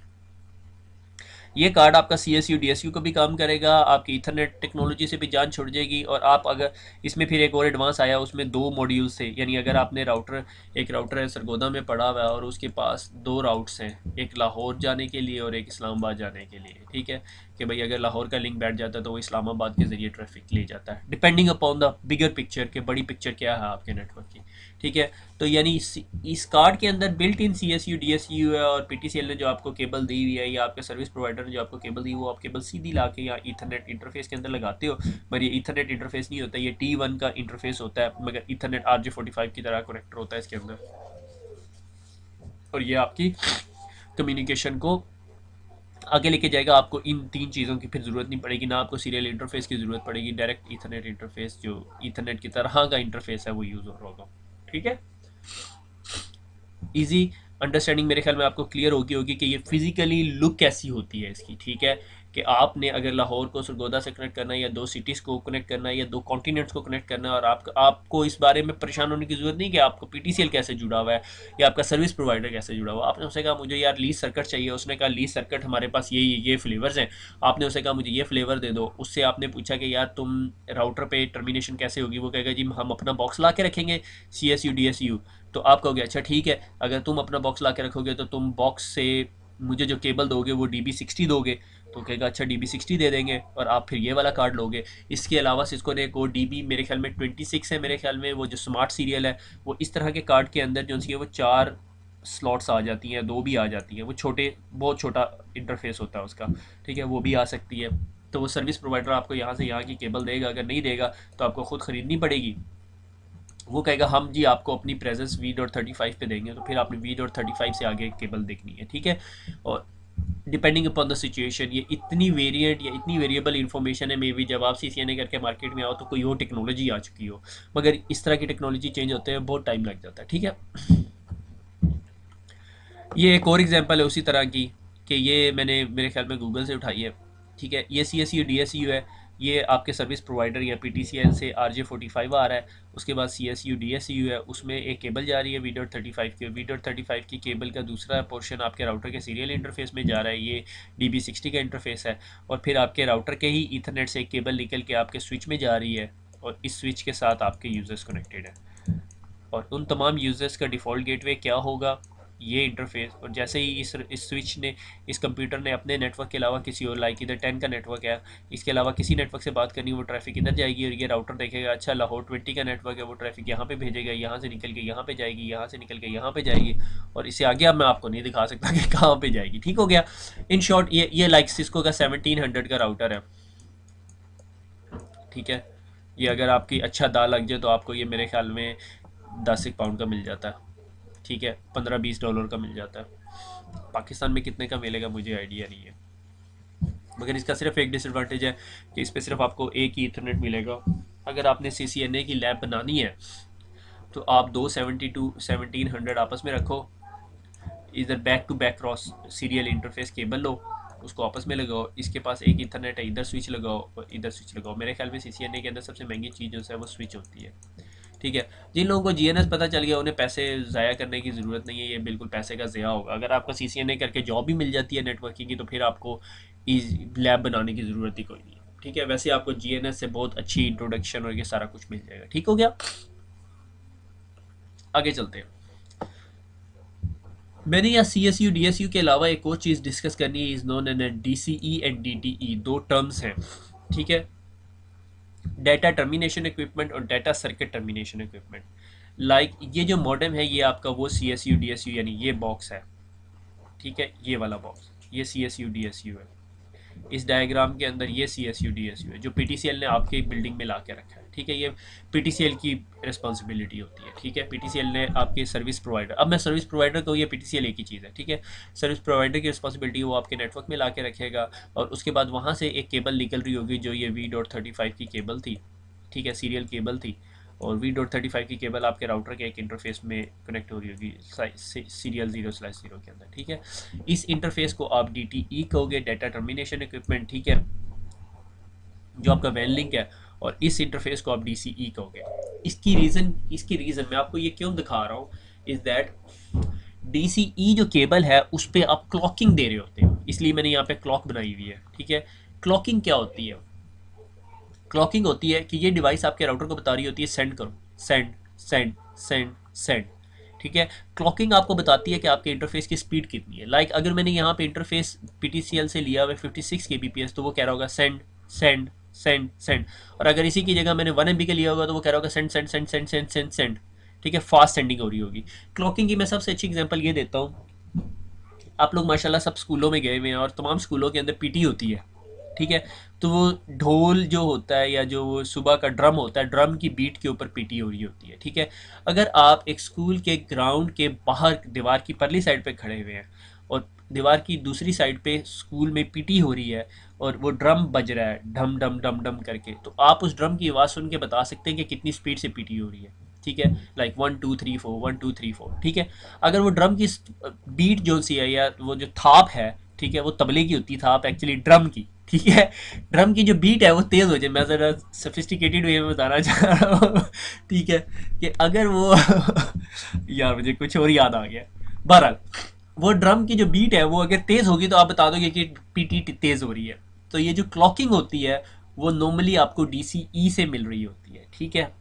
Speaker 1: ये कार्ड आपका CSU DSU को भी काम करेगा, आपकी ईथरनेट टेक्नोलॉजी से भी जान छुड़ जाएगी। और आप अगर इसमें फिर एक और एडवांस आया, उसमें 2 मॉड्यूल्स थे, यानी अगर आपने एक राउटर है सरगोदा में पड़ा हुआ है और उसके पास 2 राउट्स हैं, एक लाहौर जाने के लिए और एक इस्लामाबाद जाने के लिए, ठीक है, कि भाई अगर लाहौर का लिंक बैठ जाता है तो वो इस्लामाबाद के ज़रिए ट्रैफिक ले जाता है, depending upon the bigger picture के बड़ी पिक्चर क्या है आपके नेटवर्क की, ठीक है। तो यानी इस कार्ड के अंदर बिल्ट इन CSU DSU है, और PTCL ने जो आपको केबल दी हुई है, या आपके सर्विस प्रोवाइडर ने जो आपको केबल दी, वो आप केबल सीधी ला के या ईथरनेट इंटरफेस के अंदर लगाते हो। मगर ये ईथरनेट इंटरफेस नहीं होता, ये T1 का इंटरफेस होता है, मगर ईथरनेट RJ45 की तरह कनेक्टर होता है इसके अंदर, और ये आपकी कम्युनिकेशन को आगे लेके जाएगा। आपको इन 3 चीज़ों की फिर ज़रूरत नहीं पड़ेगी, ना आपको सीरियल इंटरफेस की ज़रूरत पड़ेगी, डायरेक्ट ईथरनेट इंटरफेस जो ईथरनेट की तरह का इंटरफेस है वो यूज़ हो रहा होगा, ठीक है। इजी अंडरस्टैंडिंग मेरे ख्याल में आपको क्लियर होगी कि ये फिजिकली लुक कैसी होती है इसकी, ठीक है। कि आपने अगर लाहौर को सरगोदा से कनेक्ट करना है, या 2 सिटीज़ को कनेक्ट करना है, या 2 कॉन्टिनेंट्स को कनेक्ट करना है, और आपको इस बारे में परेशान होने की ज़रूरत नहीं कि आपको PTCL कैसे जुड़ा हुआ है, या आपका सर्विस प्रोवाइडर कैसे जुड़ा हुआ है। आपने उससे कहा मुझे यार लीज सर्किट चाहिए, उसने कहा लीज सर्किट हमारे पास ये फ्लेवर्स हैं। आपने उसे कहा मुझे ये फ्लेवर दे दो। उससे आपने पूछा कि यार तुम राउटर पे टर्मिनेशन कैसे होगी, वो कहेगा जी हम अपना बॉक्स ला के रखेंगे CSU DSU। तो आप कहोगे अच्छा ठीक है, अगर तुम अपना बॉक्स ला के रखोगे तो तुम बॉक्स से मुझे जो केबल दोगे वो DB60 दोगे। तो कहेगा अच्छा DB60 दे देंगे, और आप फिर ये वाला कार्ड लोगे। इसके अलावा सिस्को ने एक और DB मेरे ख्याल में 26 है, मेरे ख्याल में वो जो स्मार्ट सीरियल है, वो इस तरह के कार्ड के अंदर जो सी है वो 4 स्लॉट्स आ जाती हैं, 2 भी आ जाती हैं, वो बहुत छोटा इंटरफेस होता है उसका, ठीक है, वो भी आ सकती है। तो वो सर्विस प्रोवाइडर आपको यहाँ से यहाँ की केबल देगा, अगर नहीं देगा तो आपको ख़ुद ख़रीदनी पड़ेगी। वो कहेगा हम जी आपको अपनी प्रेजेंस V.35 पे देंगे, तो फिर आपने V.35 से आगे केबल देखनी है, ठीक है। और डिपेंडिंग अपॉन द सिचुएशन, ये इतनी वेरिएंट या इतनी वेरिएबल इन्फॉर्मेशन है, मे बी जब आप CCNA करके मार्केट में आओ तो कोई और टेक्नोलॉजी आ चुकी हो, मगर इस तरह की टेक्नोलॉजी चेंज होते हैं बहुत टाइम लग जाता है, ठीक है। ये एक और एग्जांपल है उसी तरह की, कि ये मैंने मेरे ख्याल में गूगल से उठाई है, ठीक है। ये CSU DSU है, ये आपके सर्विस प्रोवाइडर या PTCL से RJ45 आ रहा है, उसके बाद CSU DSU है, उसमें एक केबल जा रही है V.35 की, V.35 की केबल का दूसरा पोर्शन आपके राउटर के सीरियल इंटरफेस में जा रहा है, ये DB60 का इंटरफेस है, और फिर आपके राउटर के ही ईथरनेट से एक केबल निकल के आपके स्विच में जा रही है, और इस स्विच के साथ आपके यूज़र्स कनेक्टेड है। और उन तमाम यूज़र्स का डिफ़ॉल्ट गेटवे क्या होगा, ये इंटरफेस। और जैसे ही इस स्विच ने, इस कंप्यूटर ने अपने नेटवर्क के अलावा किसी और, लाइक इधर 10 का नेटवर्क है, इसके अलावा किसी नेटवर्क से बात करनी, वो ट्रैफिक इधर जाएगी, और ये राउटर देखेगा अच्छा लाहौर 20 का नेटवर्क है, वो ट्रैफिक यहाँ पे भेजेगा, यहाँ से निकल के यहाँ पे जाएगी, यहाँ से निकल के यहाँ पे जाएगी, और इससे आगे अब मैं आपको नहीं दिखा सकता कि कहाँ पे जाएगी। ठीक हो गया। इन शॉर्ट ये लाइक सिस्को का 1700 का राउटर है, ठीक है। ये अगर आपकी अच्छा दाल लग जाए तो आपको ये मेरे ख्याल में 10 एक पाउंड का मिल जाता है, ठीक है, $15-20 का मिल जाता है। पाकिस्तान में कितने का मिलेगा मुझे आइडिया नहीं है, मगर इसका सिर्फ एक डिसएडवांटेज है कि इस पर सिर्फ आपको एक ही ईथरनेट मिलेगा। अगर आपने CCNA की लैब बनानी है तो आप 1700 आपस में रखो, इधर back to back cross serial interface cable लो, उसको आपस में लगाओ, इसके पास एक ईथरनेट है, इधर स्विच लगाओ और इधर स्विच लगाओ। मेरे ख्याल में CCNA के अंदर सबसे महंगी चीज़ जो है वो स्विच होती है, ठीक है। जिन लोगों को GNS पता चल गया उन्हें पैसे ज़ाया करने की ज़रूरत नहीं है, ये बिल्कुल पैसे का ज़या होगा। अगर आपका CCNA करके जॉब भी मिल जाती है नेटवर्किंग की तो फिर आपको लैब बनाने की ज़रूरत ही कोई नहीं है, ठीक है। वैसे आपको GNS से बहुत अच्छी इंट्रोडक्शन और ये सारा कुछ मिल जाएगा। ठीक हो गया, आगे चलते हैं। मैंने यहाँ CSU DSU के अलावा एक और चीज़ डिस्कस करनी है, is known as DCE and DTE, दो टर्म्स हैं, ठीक है। डाटा टर्मिनेशन इक्विपमेंट और data circuit termination equipment. Like ये जो मॉडेम है ये आपका वो CSU DSU यानी ये बॉक्स है, ठीक है, ये वाला बॉक्स, ये CSU DSU है। इस डायग्राम के अंदर ये CSU DSU है जो PTCL ने आपके बिल्डिंग में ला के रखा है, ठीक है। ये PTCL की रिस्पॉन्सिबिलिटी होती है, ठीक है। PTCL ने आपके सर्विस प्रोवाइडर, अब मैं सर्विस प्रोवाइडर को, ये PTCL एक ही चीज़ है, ठीक है। सर्विस प्रोवाइडर की रिस्पॉन्सिबिलिटी वो आपके नेटवर्क में ला के रखेगा, और उसके बाद वहाँ से एक केबल निकल रही होगी जो ये V.35 की केबल थी, ठीक है, सीरियल केबल थी, और V.35 की केबल आपके राउटर के एक इंटरफेस में कनेक्ट हो रही होगी सीरियल 0/0 के अंदर, ठीक है। इस इंटरफेस को आप DTE कहोगे, डाटा टर्मिनेशन इक्विपमेंट, ठीक है, जो आपका वैन लिंक है, और इस इंटरफेस को आप DCE कहोगे। इसकी रीज़न मैं आपको ये क्यों दिखा रहा हूँ इज़ दैट DCE जो केबल है उस पर आप क्लॉकिंग दे रहे होते हो, इसलिए मैंने यहाँ पे क्लॉक बनाई हुई है, ठीक है। क्लॉकिंग क्या होती है? क्लॉकिंग होती है कि ये डिवाइस आपके राउटर को बता रही होती है सेंड करो, सेंड सेंड सेंड सेंड, ठीक है। क्लॉकिंग आपको बताती है कि आपके इंटरफेस की स्पीड कितनी है। लाइक अगर मैंने यहाँ पे इंटरफेस PTCL से लिया हुआ 56 kbps तो वो कह रहा होगा सेंड सेंड सेंड सेंड, और अगर इसी की जगह मैंने 1 MB का लिया होगा तो वो कह रहा होगा send send send send send send send, ठीक है। फास्ट सेंडिंग हो रही होगी। क्लॉकिंग की मैं सबसे अच्छी एग्जाम्पल ये देता हूँ, आप लोग माशाल्लाह सब स्कूलों में गए हुए हैं और तमाम स्कूलों के अंदर PT होती है, ठीक है। तो वो ढोल जो होता है या जो वो सुबह का ड्रम होता है, ड्रम की बीट के ऊपर PT हो रही होती है, ठीक है। अगर आप एक स्कूल के ग्राउंड के बाहर दीवार की परली साइड पे खड़े हुए हैं और दीवार की दूसरी साइड पे स्कूल में PT हो रही है और वो ड्रम बज रहा है ढम ढम डम डम करके, तो आप उस ड्रम की आवाज़ सुन के बता सकते हैं कि कितनी स्पीड से PT हो रही है, ठीक है। लाइक 1 2 3 4 1 2 3 4, ठीक है। अगर वो ड्रम की बीट जो सी है या वो जो थाप है, ठीक है, वो तबले की होती है थाप एक्चुअली ड्रम की, ठीक है। ड्रम की जो बीट है वो तेज़ हो जाए, मैं ज़रा सफिस्टिकेटेड वे में बताना चाह रहा हूँ, ठीक है, कि अगर वो यार मुझे कुछ और याद आ गया। बहरहाल वो ड्रम की जो बीट है वो अगर तेज़ होगी तो आप बता दोगे कि PT तेज़ हो रही है। तो ये जो क्लॉकिंग होती है वो नॉर्मली आपको DCE से मिल रही होती है, ठीक है,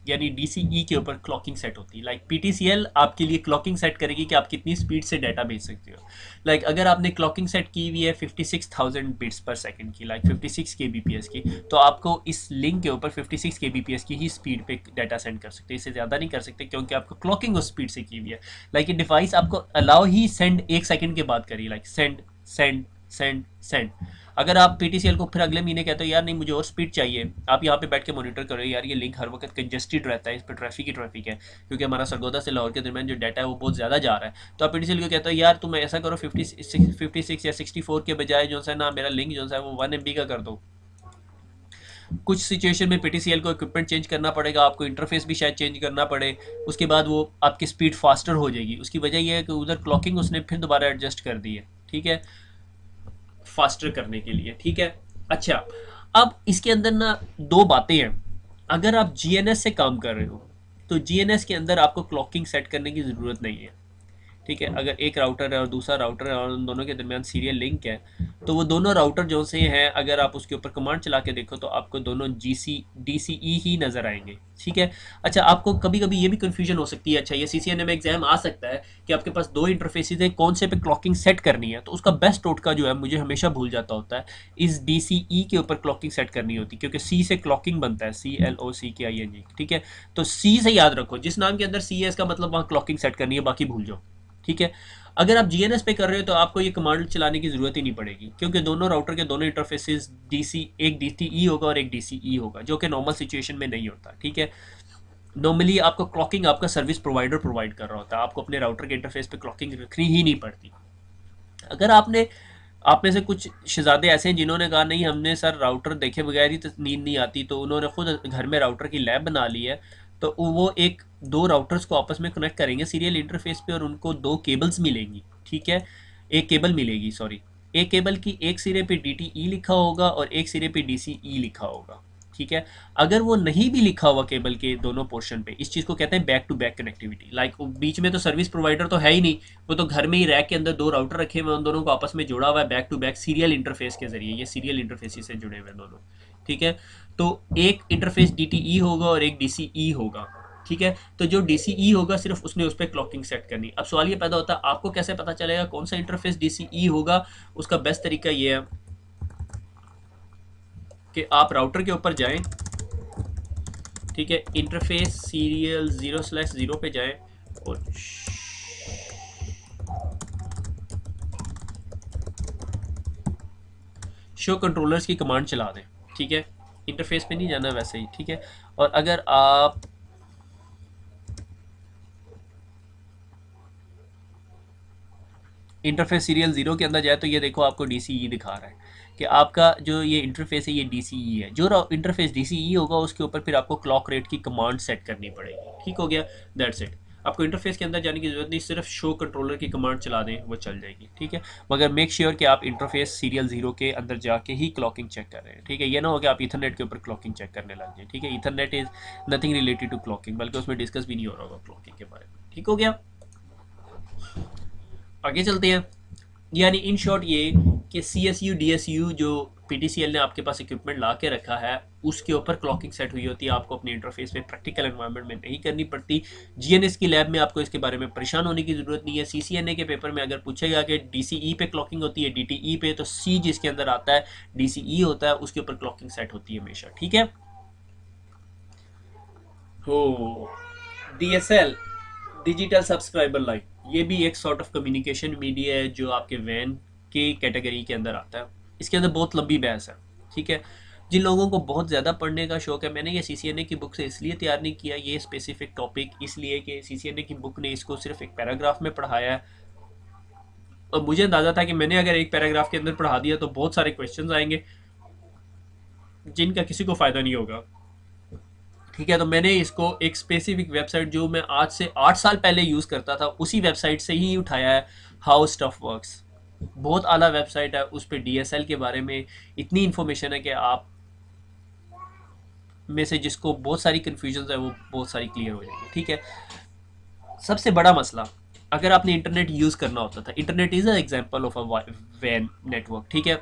Speaker 1: यानी DCE के ऊपर क्लॉकिंग सेट होती है। लाइक PTCL आपके लिए क्लॉकिंग सेट करेगी कि आप कितनी स्पीड से डाटा भेज सकते हो। लाइक अगर आपने क्लॉकिंग सेट की हुई है 56,000 बिट्स पर सेकंड की, लाइक 56 kbps की, तो आपको इस लिंक के ऊपर 56 kbps की ही स्पीड पे डाटा सेंड कर सकते हैं, इससे ज़्यादा नहीं कर सकते क्योंकि आपको क्लॉकिंग उस स्पीड से की हुई है। लाइक ये डिवाइस आपको अलाउ ही सेंड 1 सेकंड के बाद करिए, like send send send send. अगर आप PTCL को फिर अगले महीने कहते हो यार नहीं मुझे और स्पीड चाहिए, आप यहाँ पे बैठ के मॉनिटर करो यार ये लिंक हर वक्त कंजेस्टेड रहता है, इस पर ट्रैफिक ही ट्रैफिक है क्योंकि हमारा सरगोदा से लाहौर के दरमियान जो डाटा है वो बहुत ज़्यादा जा रहा है। तो आप PTCL को कहते हो यार तुम ऐसा करो 56 या 64 के बजाय जो है ना मेरा लिंक जो है वो 1 MB का कर दो। कुछ सिचुएशन में PTCL को इक्विपमेंट चेंज करना पड़ेगा, आपको इंटरफेस भी शायद चेंज करना पड़े, उसके बाद वो आपकी स्पीड फास्टर हो जाएगी। उसकी वजह यह है कि उधर क्लॉकिंग उसने फिर दोबारा एडजस्ट कर दी है, ठीक है, फास्टर करने के लिए, ठीक है। अच्छा, अब इसके अंदर ना दो बातें हैं। अगर आप जीएनएस से काम कर रहे हो तो जीएनएस के अंदर आपको क्लॉकिंग सेट करने की ज़रूरत नहीं है। ठीक है, अगर एक राउटर है और दूसरा राउटर है और उन दोनों के दरमियान सीरियल लिंक है, तो वो दोनों राउटर जो से हैं, अगर आप उसके ऊपर कमांड चला के देखो तो आपको दोनों DCE ही नज़र आएंगे। ठीक है। अच्छा, आपको कभी कभी ये भी कन्फ्यूजन हो सकती है, अच्छा ये CCNA में एग्जाम आ सकता है कि आपके पास दो इंटरफेसेज है, कौन से पे क्लॉकिंग सेट करनी है, तो उसका बेस्ट टोटका जो है, मुझे हमेशा भूल जाता होता है, इस DCE के ऊपर क्लॉकिंग सेट करनी होती है, क्योंकि सी से क्लॉकिंग बनता है, CLOCKING। ठीक है, तो सी से याद रखो, जिस नाम के अंदर सी है इसका मतलब वहाँ क्लॉकिंग सेट करनी है, बाकी भूल जाओ। ठीक है। अगर आप जीएनएस पे कर रहे हो तो आपको ये कमांड चलाने की ज़रूरत ही नहीं पड़ेगी, क्योंकि दोनों राउटर के दोनों इंटरफेसेस एक DCE होगा और एक DCE होगा, जो कि नॉर्मल सिचुएशन में नहीं होता। ठीक है। नॉर्मली आपको क्लॉकिंग आपका सर्विस प्रोवाइडर प्रोवाइड कर रहा होता है, आपको अपने राउटर के इंटरफेस पे क्लॉकिंग रखनी ही नहीं पड़ती। अगर आपने आप में से कुछ शहजादे ऐसे हैं जिन्होंने कहा नहीं हमने सर राउटर देखे बगैर ही तो नींद नहीं आती, तो उन्होंने खुद घर में राउटर की लैब बना ली है, तो वो एक दो राउटर्स को आपस में कनेक्ट करेंगे सीरियल इंटरफेस पे और उनको दो केबल्स मिलेंगी। ठीक है, एक केबल मिलेगी, सॉरी, एक केबल की एक सिरे पे DTE लिखा होगा और एक सिरे पे DCE लिखा होगा। ठीक है। अगर वो नहीं भी लिखा हुआ केबल के दोनों पोर्शन पे, इस चीज़ को कहते हैं back to back connectivity. Like बीच में तो सर्विस प्रोवाइडर तो है ही नहीं, वो तो घर में ही रैक के अंदर दो राउटर रखे हुए हैं, उन दोनों को आपस में जोड़ा हुआ है back to back serial interface के जरिए, ये सीरियल इंटरफेस से जुड़े हुए हैं दोनों। ठीक है, तो एक इंटरफेस DTE होगा और एक DCE होगा। ठीक है, तो जो DCE होगा सिर्फ उसने उस पर क्लॉकिंग सेट करनी। अब सवाल ये पैदा होता है आपको कैसे पता चलेगा कौन सा इंटरफेस DCE होगा। उसका बेस्ट तरीका ये है कि आप राउटर के ऊपर जाएं, ठीक है, इंटरफेस सीरियल 0/0 पे जाएं और शो कंट्रोलर्स की कमांड चला दें। ठीक है, इंटरफेस पे नहीं जाना वैसे ही। ठीक है, और अगर आप इंटरफेस सीरियल 0 के अंदर जाए तो ये देखो आपको DCE दिखा रहा है कि आपका जो ये इंटरफेस है ये DCE है। जो इंटरफेस DCE होगा उसके ऊपर फिर आपको क्लॉक रेट की कमांड सेट करनी पड़ेगी। ठीक हो गया, दैट्स इट। आपको इंटरफेस के अंदर जाने की जरूरत नहीं, सिर्फ शो कंट्रोलर की कमांड चला दें वो चल जाएगी। ठीक है, मगर मेक श्योर कि आप इंटरफेस सीरियल 0 के अंदर जाके ही क्लॉकिंग चेक कर रहे हैं। ठीक है, ये ना हो कि आप ईथरनेट के ऊपर क्लॉकिंग चेक करने लग जाए। ठीक है, ethernet is nothing related to clocking, बल्कि उसमें डिस्कस भी नहीं हो रहा होगा क्लॉकिंग के बारे में। ठीक हो गया, आगे चलते हैं। यानी इन शॉर्ट ये कि CSU DSU जो PTCL ने आपके पास इक्विपमेंट ला के रखा है उसके ऊपर क्लॉकिंग सेट हुई होती है, आपको अपने इंटरफेस पे प्रैक्टिकल एनवायरनमेंट में नहीं करनी पड़ती। GNS की लैब में आपको इसके बारे में परेशान होने की ज़रूरत नहीं है। CCNA के पेपर में अगर पूछेगा कि DCE पे क्लॉकिंग होती है DTE पे, तो C जिसके अंदर आता है DCE होता है, उसके ऊपर क्लॉकिंग सेट होती है हमेशा। ठीक है। हो DSL, डिजिटल सब्सक्राइबर लाइन, ये भी एक सॉर्ट ऑफ कम्युनिकेशन मीडिया है जो आपके वैन के कैटेगरी के अंदर आता है। इसके अंदर बहुत लंबी बहस है। ठीक है, जिन लोगों को बहुत ज़्यादा पढ़ने का शौक है, मैंने ये CCNA की बुक से इसलिए तैयार नहीं किया ये स्पेसिफिक टॉपिक, इसलिए कि CCNA की बुक ने इसको सिर्फ एक पैराग्राफ में पढ़ाया है और मुझे अंदाज़ा था कि मैंने अगर एक पैराग्राफ के अंदर पढ़ा दिया तो बहुत सारे क्वेश्चन आएंगे जिनका किसी को फ़ायदा नहीं होगा। ठीक है, तो मैंने इसको एक स्पेसिफिक वेबसाइट जो मैं आज से 8 साल पहले यूज़ करता था उसी वेबसाइट से ही उठाया है, हाउ स्टफ वर्क्स। बहुत आला वेबसाइट है, उस पर DSL के बारे में इतनी इन्फॉर्मेशन है कि आप में से जिसको बहुत सारी कन्फ्यूजन है वो बहुत सारी क्लियर हो जाएगी। ठीक है, सबसे बड़ा मसला, अगर आपने इंटरनेट यूज़ करना होता था, internet is a example of a वैन नेटवर्क। ठीक है,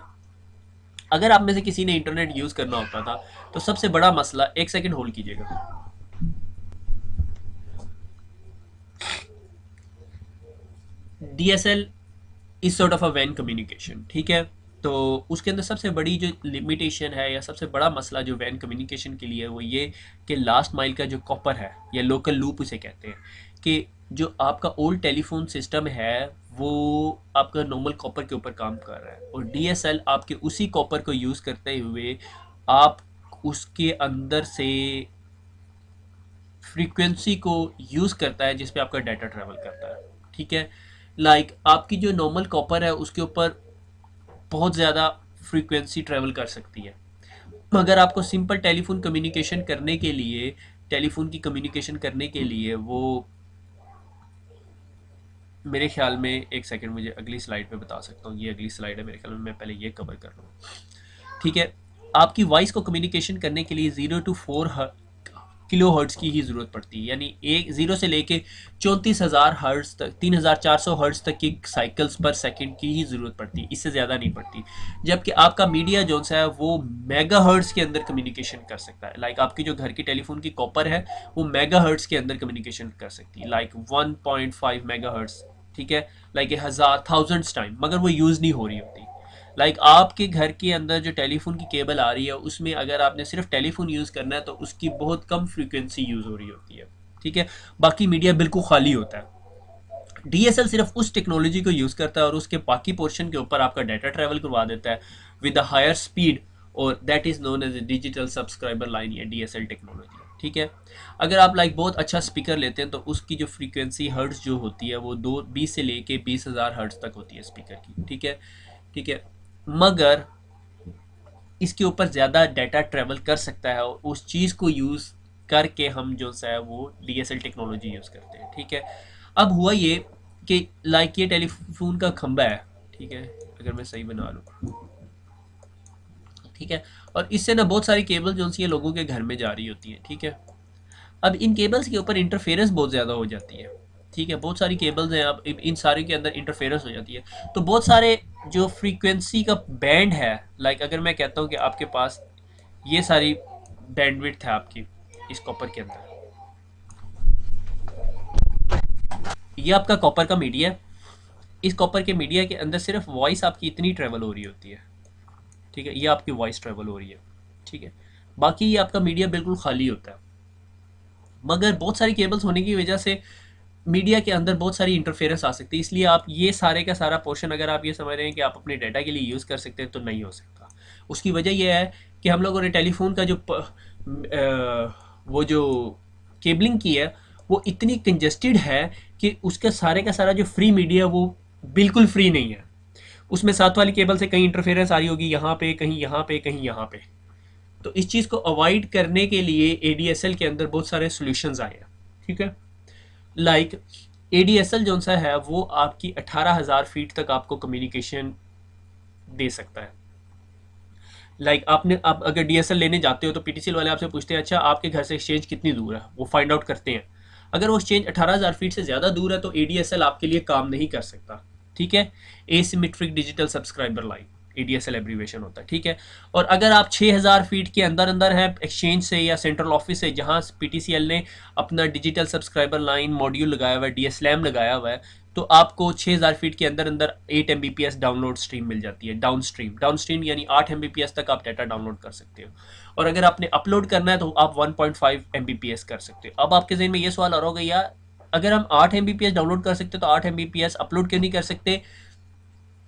Speaker 1: अगर आप में से किसी ने इंटरनेट यूज़ करना होता था तो सबसे बड़ा मसला, एक सेकेंड होल्ड कीजिएगा, DSL is sort of a वैन कम्युनिकेशन। ठीक है, तो उसके अंदर सबसे बड़ी जो लिमिटेशन है या सबसे बड़ा मसला जो वैन कम्युनिकेशन के लिए है वो ये कि लास्ट माइल का जो कॉपर है या लोकल लूप उसे कहते हैं, कि जो आपका ओल्ड टेलीफोन सिस्टम है वो आपका नॉर्मल कॉपर के ऊपर काम कर रहा है और DSL आपके उसी कॉपर को यूज़ करते हुए आप उसके अंदर से फ्रीक्वेंसी को यूज़ करता है जिस पे आपका डाटा ट्रैवल करता है। ठीक है, लाइक आपकी जो नॉर्मल कॉपर है उसके ऊपर बहुत ज़्यादा फ्रीक्वेंसी ट्रैवल कर सकती है, मगर आपको सिंपल टेलीफोन की कम्युनिकेशन करने के लिए वो, मेरे ख्याल में, एक सेकंड मुझे अगली स्लाइड पे बता सकता हूँ, ये अगली स्लाइड है मेरे ख्याल में, मैं पहले ये कवर कर लूँ। ठीक है, आपकी वॉइस को कम्युनिकेशन करने के लिए 0 to 4 किलो हर्ट्स की ही ज़रूरत पड़ती है, यानी एक 0 से लेके 34,000 हर्ट्स तक, 3,400 हर्ट्स तक की साइकिल्स पर सेकंड की ही ज़रूरत पड़ती है, इससे ज़्यादा नहीं पड़ती। जबकि आपका मीडिया जो सा है वो मेगा हर्ट्स के अंदर कम्युनिकेशन कर सकता है। लाइक आपकी जो घर की टेलीफोन की कॉपर है वो मेगा हर्ट्स के अंदर कम्युनिकेशन कर सकती है, लाइक 1.5 मेगा हर्ट्स, ठीक है, लाइक 1,000 टाइम, मगर वो यूज़ नहीं हो रही होती। लाइक आपके घर के अंदर जो टेलीफोन की केबल आ रही है उसमें अगर आपने सिर्फ टेलीफोन यूज़ करना है तो उसकी बहुत कम फ्रीक्वेंसी यूज़ हो रही होती है, ठीक है, बाकी मीडिया बिल्कुल खाली होता है। डीएसएल सिर्फ उस टेक्नोलॉजी को यूज़ करता है और उसके बाकी पोर्शन के ऊपर आपका डाटा ट्रैवल करवा देता है विद अ हायर स्पीड, और that is known as a digital subscriber line या डीएसएल टेक्नोलॉजी, ठीक है। अगर आप लाइक बहुत अच्छा स्पीकर लेते हैं तो उसकी जो फ्रीक्वेंसी हर्ट्स जो होती है वो 20 से लेके 20,000 हर्ट्स तक होती है स्पीकर की, ठीक है, ठीक है, मगर इसके ऊपर ज़्यादा डाटा ट्रैवल कर सकता है और उस चीज़ को यूज़ करके हम जो है वो डीएसएल टेक्नोलॉजी यूज़ करते हैं, ठीक है। अब हुआ ये कि लाइक ये टेलीफोन का खंबा है, ठीक है, अगर मैं सही बना लूँ, ठीक है, और इससे ना बहुत सारी केबल जो सी लोगों के घर में जा रही होती है, ठीक है। अब इन केबल्स के ऊपर इंटरफेरेंस बहुत ज़्यादा हो जाती है, ठीक है, बहुत सारी केबल्स हैं, अब इन सारे के अंदर इंटरफेरेंस हो जाती है, तो बहुत सारे जो फ्रीक्वेंसी का बैंड है, लाइक अगर मैं कहता हूँ कि आपके पास ये सारी बैंडविड्थ है आपकी इस कॉपर के अंदर, ये आपका कॉपर का मीडिया है, इस कॉपर के मीडिया के अंदर सिर्फ वॉइस आपकी इतनी ट्रेवल हो रही होती है, ठीक है, ये आपकी वॉइस ट्रेवल हो रही है, ठीक है, बाकी ये आपका मीडिया बिल्कुल खाली होता है। मगर बहुत सारी केबल्स होने की वजह से मीडिया के अंदर बहुत सारी इंटरफेरेंस आ सकती है, इसलिए आप ये सारे का सारा पोर्शन अगर आप ये समझ रहे हैं कि आप अपने डाटा के लिए यूज़ कर सकते हैं तो नहीं हो सकता। उसकी वजह यह है कि हम लोगों ने टेलीफोन का जो वो जो केबलिंग की है वो इतनी कंजेस्टेड है कि उसका सारे का सारा जो फ्री मीडिया वो बिल्कुल फ्री नहीं है। उसमें साथ वाली केबल से कहीं इंटरफेरेंस आ रही होगी, यहाँ पे कहीं, यहाँ पे कहीं, यहाँ पे। तो इस चीज़ को अवॉइड करने के लिए एडीएसएल के अंदर बहुत सारे सॉल्यूशंस आए हैं, ठीक है। लाइक एडीएसएल जो सा है वो आपकी 18,000 फीट तक आपको कम्युनिकेशन दे सकता है। लाइक आपने आप अगर डीएसएल लेने जाते हो तो पीटीसीएल वाले आपसे पूछते हैं अच्छा आपके घर से एक्सचेंज कितनी दूर है, वो फाइंड आउट करते हैं। अगर वो एक्सचेंज 18,000 फीट से ज़्यादा दूर है तो एडीएसएल आपके लिए काम नहीं कर सकता, ठीक है, asymmetric digital subscriber line, ADSL abbreviation होता है, ठीक है। और अगर आप 6,000 फीट के अंदर अंदर है एक्सचेंज से या सेंट्रल ऑफिस से जहां पीटीसीएल ने अपना डिजिटल सब्सक्राइबर लाइन मॉड्यूल लगाया हुआ है, डीएसएलएम लगाया हुआ है, तो आपको 6,000 फीट के अंदर अंदर 8 एमबीपीएस डाउनलोड स्ट्रीम मिल जाती है, डाउन स्ट्रीम यानी 8 एमबीपीएस तक आप डाटा डाउनलोड कर सकते हो। और अगर आपने अपलोड करना है तो आप 1.5 एमबीपीएस कर सकते हो। अब आपके जहन में ये सवाल आ रहा होगा यार अगर हम 8 एमबीपीएस डाउनलोड कर सकते तो 8 एमबीपीएस अपलोड क्यों नहीं कर सकते?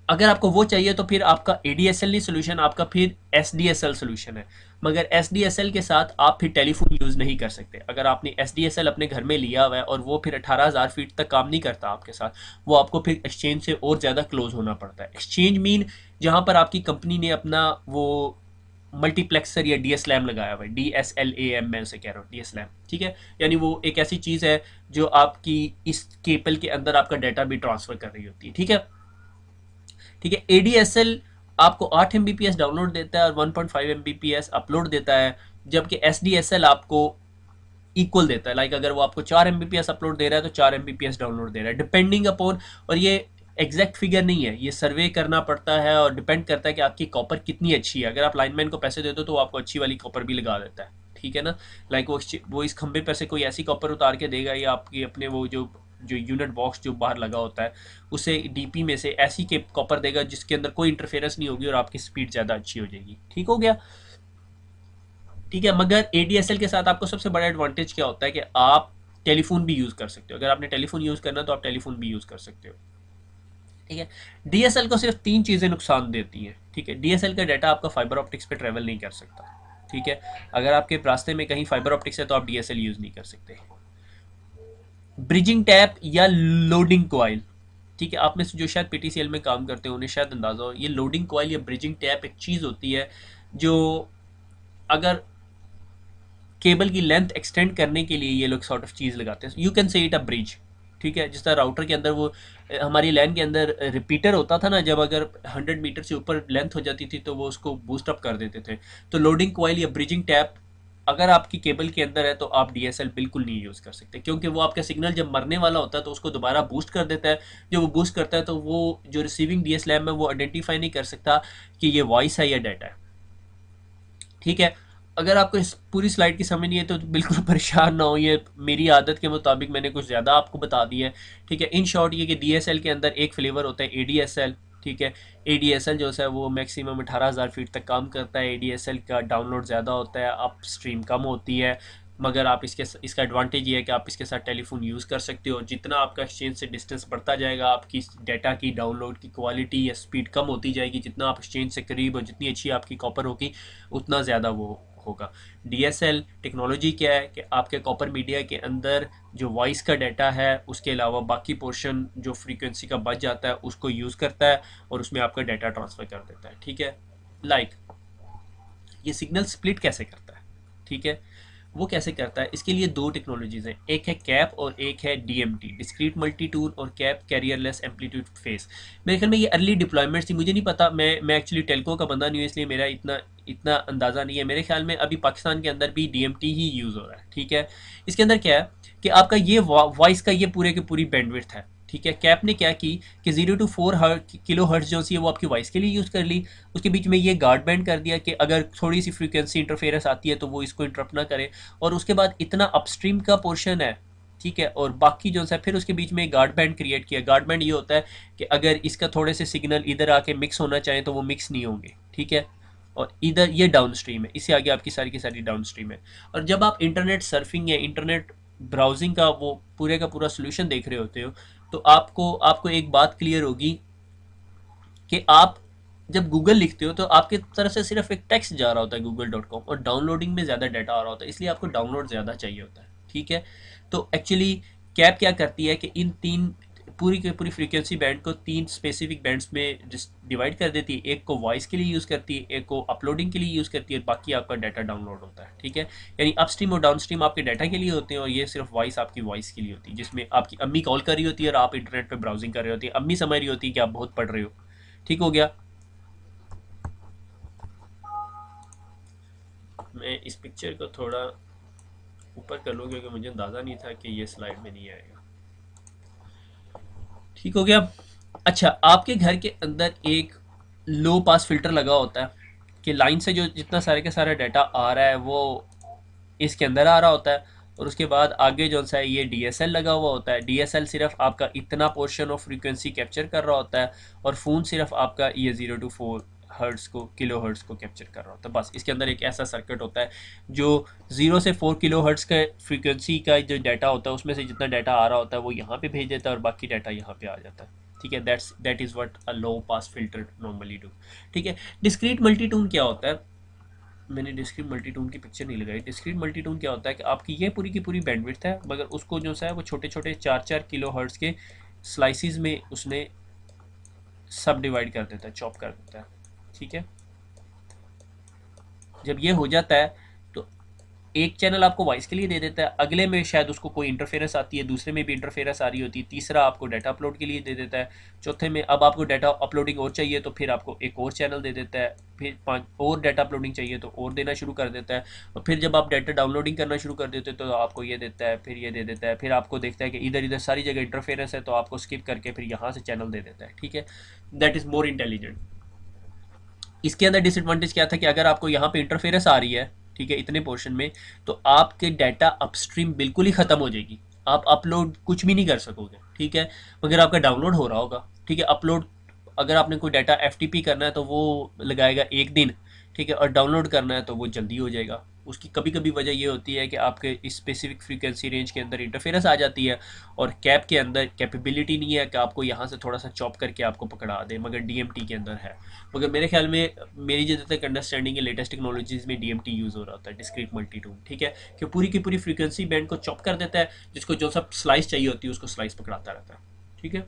Speaker 1: अगर आपको वो चाहिए तो फिर आपका एडीएसएल नहीं सोल्यूशन, आपका फिर एसडीएसएल सोल्यूशन है। मगर एसडीएसएल के साथ आप फिर टेलीफोन यूज़ नहीं कर सकते। अगर आपने एसडीएसएल अपने घर में लिया हुआ है और वो फिर 18,000 फीट तक काम नहीं करता आपके साथ, वो आपको फिर एक्सचेंज से और ज़्यादा क्लोज होना पड़ता है। एक्सचेंज मीन जहाँ पर आपकी कंपनी ने अपना वो मल्टीप्लेक्सर या डीएसएलएम लगाया हुआ है, डीएसएलएम मैं उसे कह रहा हूँ, डीएसएलएम, ठीक है, यानी वो एक ऐसी चीज़ है जो आपकी इस केबल के अंदर आपका डाटा भी ट्रांसफ़र कर रही होती है, ठीक है, ठीक है। एडीएसएल आपको 8 एमबीपीएस डाउनलोड देता है और 1.5 एमबीपीएस अपलोड देता है, जबकि एसडीएसएल आपको इक्वल देता है। लाइक अगर वो आपको 4 एमबीपीएस अपलोड दे रहा है तो 4 एमबीपीएस डाउनलोड दे रहा है, डिपेंडिंग अपॉन, और ये एग्जैक्ट फिगर नहीं है, ये सर्वे करना पड़ता है और डिपेंड करता है कि आपकी कॉपर कितनी अच्छी है। अगर आप लाइनमैन को पैसे देते हो तो वो आपको अच्छी वाली कॉपर भी लगा देता है, ठीक है ना। लाइक वो इस खंबे पर से कोई ऐसी कॉपर उतार के देगा या आपकी अपने वो जो जो यूनिट बॉक्स जो बाहर लगा होता है उसे डीपी में से ऐसी के कॉपर देगा जिसके अंदर कोई इंटरफेरेंस नहीं होगी और आपकी स्पीड ज़्यादा अच्छी हो जाएगी, ठीक हो गया, ठीक है। मगर एडीएसएल के साथ आपको सबसे बड़ा एडवांटेज क्या होता है कि आप टेलीफोन भी यूज़ कर सकते हो। अगर आपने टेलीफोन यूज़ करना तो आप टेलीफोन भी यूज़ कर सकते हो, ठीक है। डीएसएल को सिर्फ 3 चीज़ें नुकसान देती हैं, ठीक है। डीएसएल का डाटा आपका फाइबर ऑप्टिक्स पे ट्रेवल नहीं कर सकता, ठीक है। अगर आपके रास्ते में कहीं फाइबर ऑप्टिक्स है तो आप डीएसएल यूज़ नहीं कर सकते। ब्रिजिंग टैप या लोडिंग कॉइल, ठीक है, आप में से जो शायद पीटीसीएल में काम करते हैं उन्हें शायद अंदाज़ा हो, ये लोडिंग कॉइल या ब्रिजिंग टैप एक चीज़ होती है जो अगर केबल की लेंथ एक्सटेंड करने के लिए ये लोग सॉर्ट ऑफ चीज़ लगाते हैं, you can say it a bridge, ठीक है, जिस तरह राउटर के अंदर वो हमारी लैन के अंदर रिपीटर होता था ना, जब अगर 100 मीटर से ऊपर लेंथ हो जाती थी तो वो उसको बूस्ट अप कर देते थे। तो लोडिंग कॉइल या ब्रिजिंग टैप अगर आपकी केबल के अंदर है तो आप डीएसएल बिल्कुल नहीं यूज़ कर सकते, क्योंकि वो आपका सिग्नल जब मरने वाला होता है तो उसको दोबारा बूस्ट कर देता है। जब वो बूस्ट करता है तो वो जो रिसीविंग डीएसएल है वो आइडेंटिफाई नहीं कर सकता कि ये वॉइस है या डाटा है। ठीक है, अगर आपको इस पूरी स्लाइड की समझ नहीं है तो बिल्कुल परेशान ना हो, ये मेरी आदत के मुताबिक मैंने कुछ ज़्यादा आपको बता दिया है। ठीक है, इन शॉर्ट ये कि डीएसएल के अंदर एक फ्लेवर होता है एडीएसएल। ठीक है, एडीएसएल जो है वो मैक्सिमम 18,000 फीट तक काम करता है। एडीएसएल का डाउनलोड ज़्यादा होता है, अप स्ट्रीम कम होती है, मगर आप इसका एडवांटेज ये है कि आप इसके साथ टेलीफोन यूज़ कर सकते हो। जितना आपका एक्सचेंज से डिस्टेंस बढ़ता जाएगा आपकी डाटा की डाउनलोड की क्वालिटी या स्पीड कम होती जाएगी। जितना आप एक्सचेंज से करीब हो, जितनी अच्छी आपकी कॉपर होगी, उतना ज़्यादा वो होगा। डीएसएल टेक्नोलॉजी क्या है कि आपके कॉपर मीडिया के अंदर जो वॉइस का डाटा है उसके अलावा बाकी पोर्शन जो फ्रीक्वेंसी का बच जाता है उसको यूज़ करता है और उसमें आपका डाटा ट्रांसफ़र कर देता है। ठीक है, ये सिग्नल स्प्लिट कैसे करता है? ठीक है, वो कैसे करता है, इसके लिए दो टेक्नोलॉजीज़ हैं, एक है कैप और एक है डीएमटी, डिस्क्रीट मल्टी टूल, और कैप कैरियरलेस एम्पलीट्यूड फेस। मेरे ख्याल में ये अर्ली डिप्लॉयमेंट्स थी, मुझे नहीं पता, मैं एक्चुअली टेलको का बंदा नहीं हूँ इसलिए मेरा इतना इतना अंदाज़ा नहीं है। मेरे ख्याल में अभी पाकिस्तान के अंदर भी डीएमटी ही यूज़ हो रहा है। ठीक है, इसके अंदर क्या है कि आपका ये वॉइस का ये पूरे की पूरी बैंडविड्थ है। ठीक है, कैप ने क्या की कि 0 to 4 किलो हर्ट्ज जो सी है वो आपकी वॉइस के लिए यूज़ कर ली। उसके बीच में ये गार्ड बैंड कर दिया कि अगर थोड़ी सी फ्रीक्वेंसी इंटरफेरेंस आती है तो वो इसको इंटरप्ट ना करे। और उसके बाद इतना अपस्ट्रीम का पोर्शन है, ठीक है, और बाकी जो है फिर उसके बीच में एक गार्ड बैंड क्रिएट किया। गार्ड बैंड ये होता है कि अगर इसका थोड़े से सिग्नल इधर आके मिक्स होना चाहें तो वो मिक्स नहीं होंगे। ठीक है, और इधर ये डाउन स्ट्रीम है, इससे आगे आपकी सारी की सारी डाउन स्ट्रीम है। और जब आप इंटरनेट सर्फिंग या इंटरनेट ब्राउजिंग का वो पूरे का पूरा सोल्यूशन देख रहे होते हो तो आपको आपको एक बात क्लियर होगी कि आप जब गूगल लिखते हो तो आपकी तरफ से सिर्फ एक टेक्स्ट जा रहा होता है google.com, और डाउनलोडिंग में ज़्यादा डाटा आ रहा होता है, इसलिए आपको डाउनलोड ज़्यादा चाहिए होता है। ठीक है, तो एक्चुअली कैप क्या करती है कि इन तीन पूरी की पूरी फ्रीक्वेंसी बैंड को तीन स्पेसिफिक बैंड्स में डिवाइड कर देती है। एक को वॉइस के लिए यूज़ करती है, एक को अपलोडिंग के लिए यूज़ करती है, बाकी आपका डाटा डाउनलोड होता है। ठीक है, यानी अपस्ट्रीम और डाउनस्ट्रीम आपके डाटा के लिए होते हैं और ये सिर्फ वॉइस आपकी वॉइस के लिए होती है, जिसमें आपकी अम्मी कॉल कर रही होती है और आप इंटरनेट पर ब्राउजिंग कर रहे होती है, अम्मी समझ रही होती है कि आप बहुत पढ़ रहे हो। ठीक हो गया। मैं इस पिक्चर को थोड़ा ऊपर कर लूँ क्योंकि मुझे अंदाज़ा नहीं था कि ये स्लाइड में नहीं आएगा। ठीक हो गया। अच्छा, आपके घर के अंदर एक लो पास फिल्टर लगा होता है कि लाइन से जो जितना सारे का सारा डाटा आ रहा है वो इसके अंदर आ रहा होता है, और उसके बाद आगे जो सा है ये डीएसएल लगा हुआ होता है। डीएसएल सिर्फ आपका इतना पोर्शन ऑफ फ्रीक्वेंसी कैप्चर कर रहा होता है और फ़ोन सिर्फ आपका ये 0 to 4 हर्ट्स को किलो हर्ट्स को कैप्चर कर रहा होता है। बस इसके अंदर एक ऐसा सर्किट होता है जो 0 से 4 किलो हर्ट्स का फ्रीक्वेंसी का जो डाटा होता है उसमें से जितना डाटा आ रहा होता है वो यहाँ पे भेज देता है और बाकी डाटा यहाँ पे आ जाता है। ठीक है, that is what a low pass filter normally do. ठीक है, डिस्क्रीट मल्टीटून क्या होता है? मैंने डिस्क्रीट मल्टीटून की पिक्चर नहीं लगाई। डिस्क्रीट मल्टीटून क्या होता है कि आपकी ये पूरी की पूरी बैंडविड्थ है, मगर उसको जो है वो छोटे छोटे 4 4 किलो हर्ट्स के स्लाइसिस में उसने सब डिवाइड कर देता है, चॉप कर देता है। ठीक है, जब ये हो जाता है तो एक चैनल आपको वॉइस के लिए दे देता है, अगले में शायद उसको कोई इंटरफेरेंस आती है, दूसरे में भी इंटरफेरेंस आ रही होती है, तीसरा आपको डाटा अपलोड के लिए दे देता है, चौथे में अब आपको डाटा अपलोडिंग और चाहिए तो फिर आपको एक और चैनल दे देता है, फिर 5 और डाटा अपलोडिंग चाहिए तो और देना शुरू कर देता है, और फिर जब आप डाटा डाउनलोडिंग करना शुरू कर देते हो तो आपको ये देता है, फिर ये दे देता है, फिर आपको देखता है कि इधर इधर सारी जगह इंटरफेरेंस है तो आपको स्किप करके फिर यहाँ से चैनल दे देता है। ठीक है, दैट इज़ मोर इंटेलिजेंट। इसके अंदर डिसएडवांटेज क्या था कि अगर आपको यहाँ पे इंटरफेरेंस आ रही है, ठीक है, इतने पोर्शन में, तो आपके डाटा अपस्ट्रीम बिल्कुल ही ख़त्म हो जाएगी, आप अपलोड कुछ भी नहीं कर सकोगे। ठीक है, मगर आपका डाउनलोड हो रहा होगा। ठीक है, अपलोड अगर आपने कोई डाटा एफ करना है तो वो लगाएगा 1 दिन। ठीक है, और डाउनलोड करना है तो वो जल्दी हो जाएगा। उसकी कभी कभी वजह ये होती है कि आपके इस स्पेसिफिक फ्रीक्वेंसी रेंज के अंदर इंटरफेरेंस आ जाती है और कैप के अंदर कैपेबिलिटी नहीं है कि आपको यहाँ से थोड़ा सा चॉप करके आपको पकड़ा दे, मगर डीएमटी के अंदर है। मगर मेरे ख्याल में मेरी जहाँ तक अंडरस्टैंडिंग है लेटेस्ट टेक्नोलॉजीज़ में डीएमटी यूज़ हो रहा होता है, डिस्क्रीट मल्टीटून। ठीक है, कि पूरी की पूरी फ्रीक्वेंसी बैंड को चॉप कर देता है, जिसको जो सब स्लाइस चाहिए होती है उसको स्लाइस पकड़ाता रहता है। ठीक है,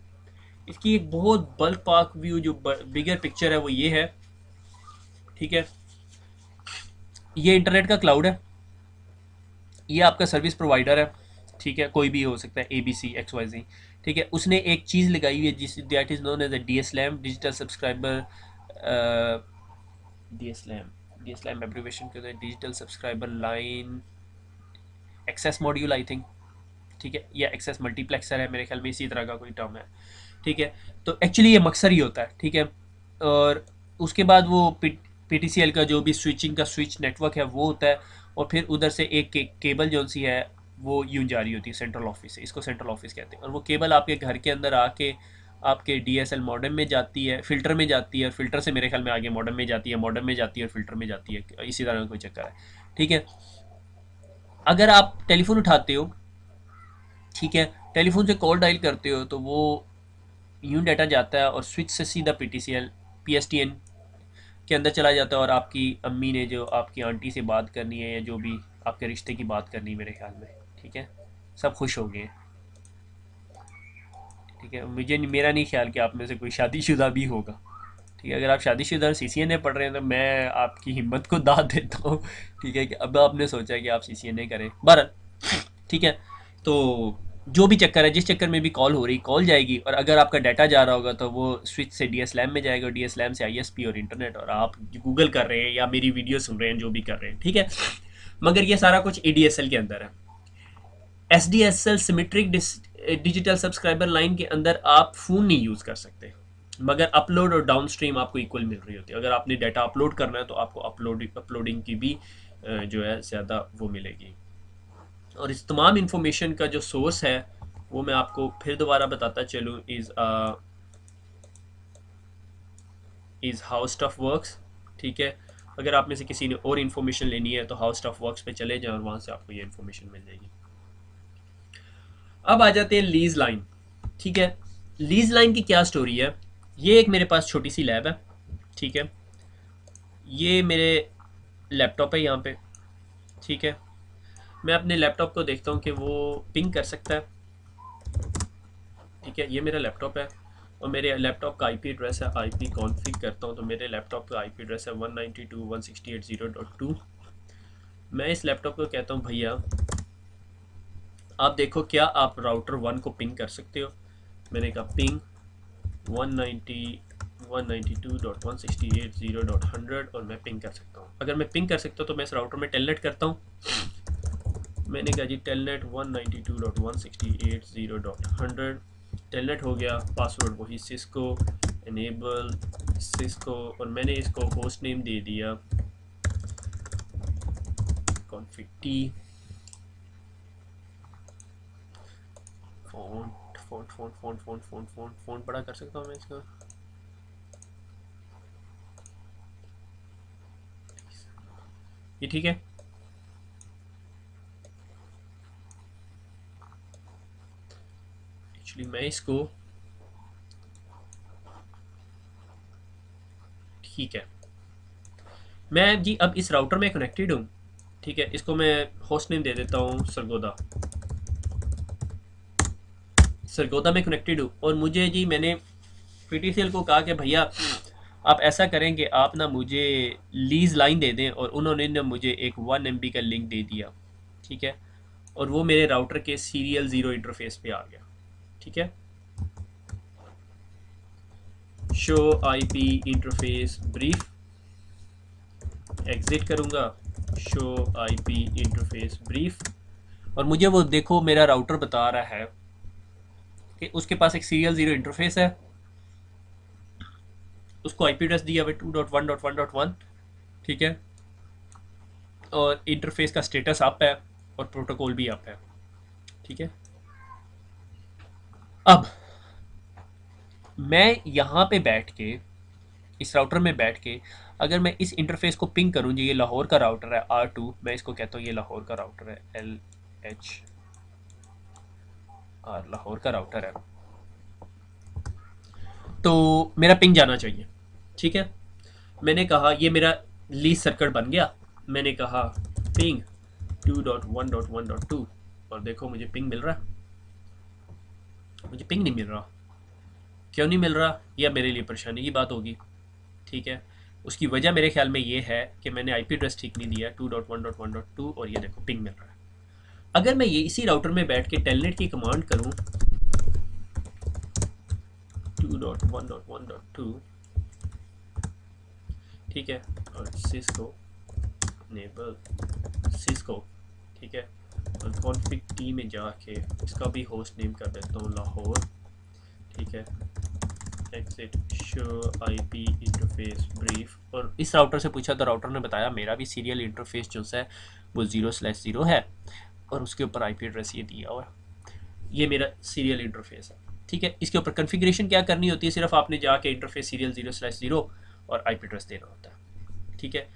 Speaker 1: इसकी एक बहुत बल्क पार्क व्यू जो बिगर पिक्चर है वो ये है। ठीक है, ये इंटरनेट का क्लाउड है, ये आपका सर्विस प्रोवाइडर है। ठीक है, कोई भी हो सकता है, ABC XYZ, ठीक है। उसने एक चीज़ लगाई हुई है जिस that is known as a DSLAM, digital subscriber, DSLAM abbreviation के होता है, digital subscriber line access module I think, ठीक है, या एक्सेस मल्टीप्लेक्सर है मेरे ख्याल में, इसी तरह का कोई टर्म है, ठीक है। तो एक्चुअली ये मक्सर ही होता है, ठीक है। और उसके बाद वो PTCL का जो भी स्विचिंग का स्विच नेटवर्क है वो होता है, और फिर उधर से एक केबल जो सी है वो यूं जारी होती है सेंट्रल ऑफिस से, इसको सेंट्रल ऑफिस कहते हैं। और वो केबल आपके घर के अंदर आके आपके DSL मॉडेम में जाती है, फिल्टर में जाती है, और फिल्टर से मेरे ख्याल में आगे मॉडेम में जाती है, मॉडेम में जाती है और फिल्टर में जाती है, इसी तरह का कोई चक्कर है, ठीक है। अगर आप टेलीफोन उठाते हो, ठीक है, टेलीफोन से कॉल डायल करते हो, तो वो यूं डाटा जाता है और स्विच से सीधा PTCL PSTN के अंदर चला जाता है, और आपकी अम्मी ने जो आपकी आंटी से बात करनी है या जो भी आपके रिश्ते की बात करनी है मेरे ख्याल में, ठीक है, सब खुश हो गए, ठीक है। मुझे मेरा नहीं ख्याल कि आप में से कोई शादीशुदा भी होगा, ठीक है। अगर आप शादीशुदा और CCNA पढ़ रहे हैं तो मैं आपकी हिम्मत को दाद देता हूँ, ठीक है, कि अब आपने सोचा है कि आप CCNA करें, बहरहाल, ठीक है। तो जो भी चक्कर है, जिस चक्कर में भी कॉल हो रही, कॉल जाएगी, और अगर आपका डाटा जा रहा होगा तो वो स्विच से DSLAM में जाएगा, और DSLAM से ISP और इंटरनेट, और आप गूगल कर रहे हैं या मेरी वीडियो सुन रहे हैं, जो भी कर रहे हैं, ठीक है। मगर ये सारा कुछ ADSL के अंदर है। SDSL symmetric digital subscriber line के अंदर आप फ़ोन नहीं यूज़ कर सकते, मगर अपलोड और डाउन स्ट्रीम आपको इक्वल मिल रही होती है। अगर आपने डाटा अपलोड करना है तो आपको अपलोडिंग की भी जो है ज़्यादा वो मिलेगी। और इस तमाम इंफॉर्मेशन का जो सोर्स है वो मैं आपको फिर दोबारा बताता चलूँ, इज़ हाउ स्टफ वर्क्स, ठीक है। अगर आप में से किसी ने और इन्फॉर्मेशन लेनी है तो हाउ स्टफ वर्क्स पे चले जाएं और वहाँ से आपको ये इन्फॉर्मेशन मिल जाएगी। अब आ जाते हैं लीज लाइन, ठीक है। लीज लाइन की क्या स्टोरी है, ये एक मेरे पास छोटी सी लैब है, ठीक है। ये मेरे लैपटॉप है यहाँ पे, ठीक है। मैं अपने लैपटॉप को देखता हूँ कि वो पिंग कर सकता है, ठीक है। ये मेरा लैपटॉप है और मेरे लैपटॉप का IP एड्रेस है, IP कॉन्फ़िग करता हूँ तो मेरे लैपटॉप का IP एड्रेस है 192.168.0.2। मैं इस लैपटॉप को कहता हूँ भैया आप देखो क्या आप राउटर 1 को पिंग कर सकते हो। मैंने कहा पिंग 192.168.0.100 और मैं पिंग कर सकता हूँ। अगर मैं पिंग कर सकता हूँ तो मैं इस राउटर में टेलनेट करता हूँ। मैंने कहा जी टेलनेट 192.168.0.100, टेलनेट हो गया। पासवर्ड वही सिस्को एनेबल सिस्को, और मैंने इसको होस्ट नेम दे दिया config t। फ़ॉन्ट बड़ा कर सकता हूँ मैं इसका, ये ठीक है। एक्चुअली मैं इसको, ठीक है, मैं जी अब इस राउटर में कनेक्टेड हूँ, ठीक है। इसको मैं होस्ट नेम दे देता हूँ सरगोदा, सरगोदा में कनेक्टेड हूँ। और मुझे जी मैंने PTCL को कहा कि भैया आप ऐसा करें कि आप ना मुझे लीज लाइन दे दें, और उन्होंने ना मुझे एक 1 MB का लिंक दे दिया, ठीक है। और वो मेरे राउटर के सीरियल 0 इंटरफेस पे आ गया, ठीक है। Show IP interface brief, exit करूँगा, शो IP इंटरफेस ब्रीफ, और मुझे वो देखो मेरा राउटर बता रहा है कि उसके पास एक सीरियल 0 इंटरफेस है, उसको IP एड्रेस दिया हुआ 2.1.1.1, ठीक है। और इंटरफेस का स्टेटस अप है और प्रोटोकॉल भी अप है, ठीक है। अब मैं यहाँ पे बैठ के, इस राउटर में बैठ के, अगर मैं इस इंटरफेस को पिंग करूँ जी, ये लाहौर का राउटर है R2, मैं इसको कहता हूँ ये लाहौर का राउटर है LHR, लाहौर का राउटर है, तो मेरा पिंग जाना चाहिए, ठीक है। मैंने कहा ये मेरा लीज सर्किट बन गया, मैंने कहा पिंग 2.1.1.2, और देखो मुझे पिंग मिल रहा है। मुझे पिंग नहीं मिल रहा, क्यों नहीं मिल रहा, यह मेरे लिए परेशानी की बात होगी, ठीक है। उसकी वजह मेरे ख्याल में ये है कि मैंने IP एड्रेस ठीक नहीं दिया 2.1.1.2, और ये देखो पिंग मिल रहा है। अगर मैं ये इसी राउटर में बैठ के टेलनेट की कमांड करूं 2.1.1.2, ठीक है, और सिस्को नेबल सिस्को, ठीक है, और कॉन्फ़िग टी में जाके इसका भी होस्ट नेम कर देता हूँ लाहौर, ठीक है, exit show IP interface brief. और इस राउटर से पूछा तो राउटर ने बताया मेरा भी सीरियल इंटरफेस जो है वो 0/0 है और उसके ऊपर आईपी एड्रेस ये दिया हुआ है, ये मेरा सीरियल इंटरफेस है, ठीक है। इसके ऊपर कॉन्फ़िगरेशन क्या करनी होती है, सिर्फ आपने जाके इंटरफेस सीरियल 0/0 और आईपी एड्रेस देना होता है, ठीक है।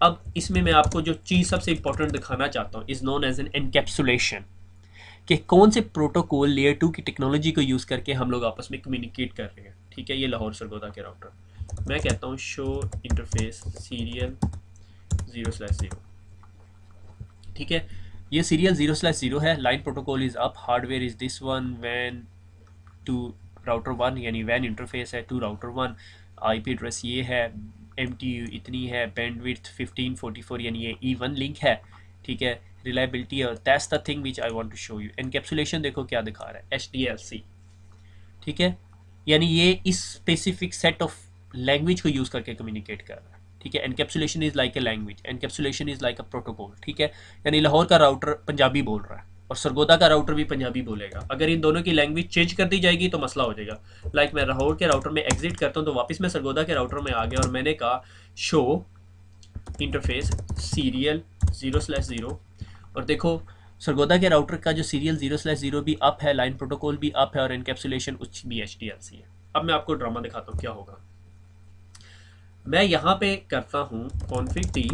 Speaker 1: अब इसमें मैं आपको जो चीज़ सबसे इंपॉर्टेंट दिखाना चाहता हूँ is known as an encapsulation, कि कौन से प्रोटोकॉल लेयर 2 की टेक्नोलॉजी को यूज़ करके हम लोग आपस में कम्युनिकेट कर रहे हैं, ठीक है। ये लाहौर सरगोदा के राउटर, मैं कहता हूँ शो इंटरफेस सीरियल 0/0, ठीक है। ये सीरियल 0/0 है, line protocol is up, hardware is this one, वैन टू राउटर 1 यानी वैन इंटरफेस है टू राउटर 1, आईपी एड्रेस ये है, एमटीयू इतनी है, बैंडविड्थ 1544 यानी ये E1 लिंक है, ठीक है। रिलायबिलिटी और that's the thing which I want to show you. Encapsulation देखो क्या दिखा रहा है, HDLC, ठीक है, यानी ये इस स्पेसिफिक सेट ऑफ लैंग्वेज को यूज़ करके कम्युनिकेट कर रहा है, ठीक है। Encapsulation is like a language, encapsulation is like a protocol, ठीक है। यानी लाहौर का राउटर पंजाबी बोल रहा है और सरगोदा का राउटर भी पंजाबी बोलेगा, अगर इन दोनों की लैंग्वेज चेंज कर दी जाएगी तो मसला हो जाएगा। लाइक मैं लाहौर के राउटर में एग्जिट करता हूँ तो वापस मैं सरगोदा के राउटर में आ गया और मैंने कहा शो इंटरफेस सीरियल 0/0, और देखो सरगोदा के राउटर का जो सीरियल 0/0 भी अप है, लाइन प्रोटोकॉल भी अप है और एनकैप्सुलेशन उच्च भी HDLC है। अब मैं आपको ड्रामा दिखाता हूँ क्या होगा। मैं यहाँ पे करता हूँ कॉन्फ़िग टी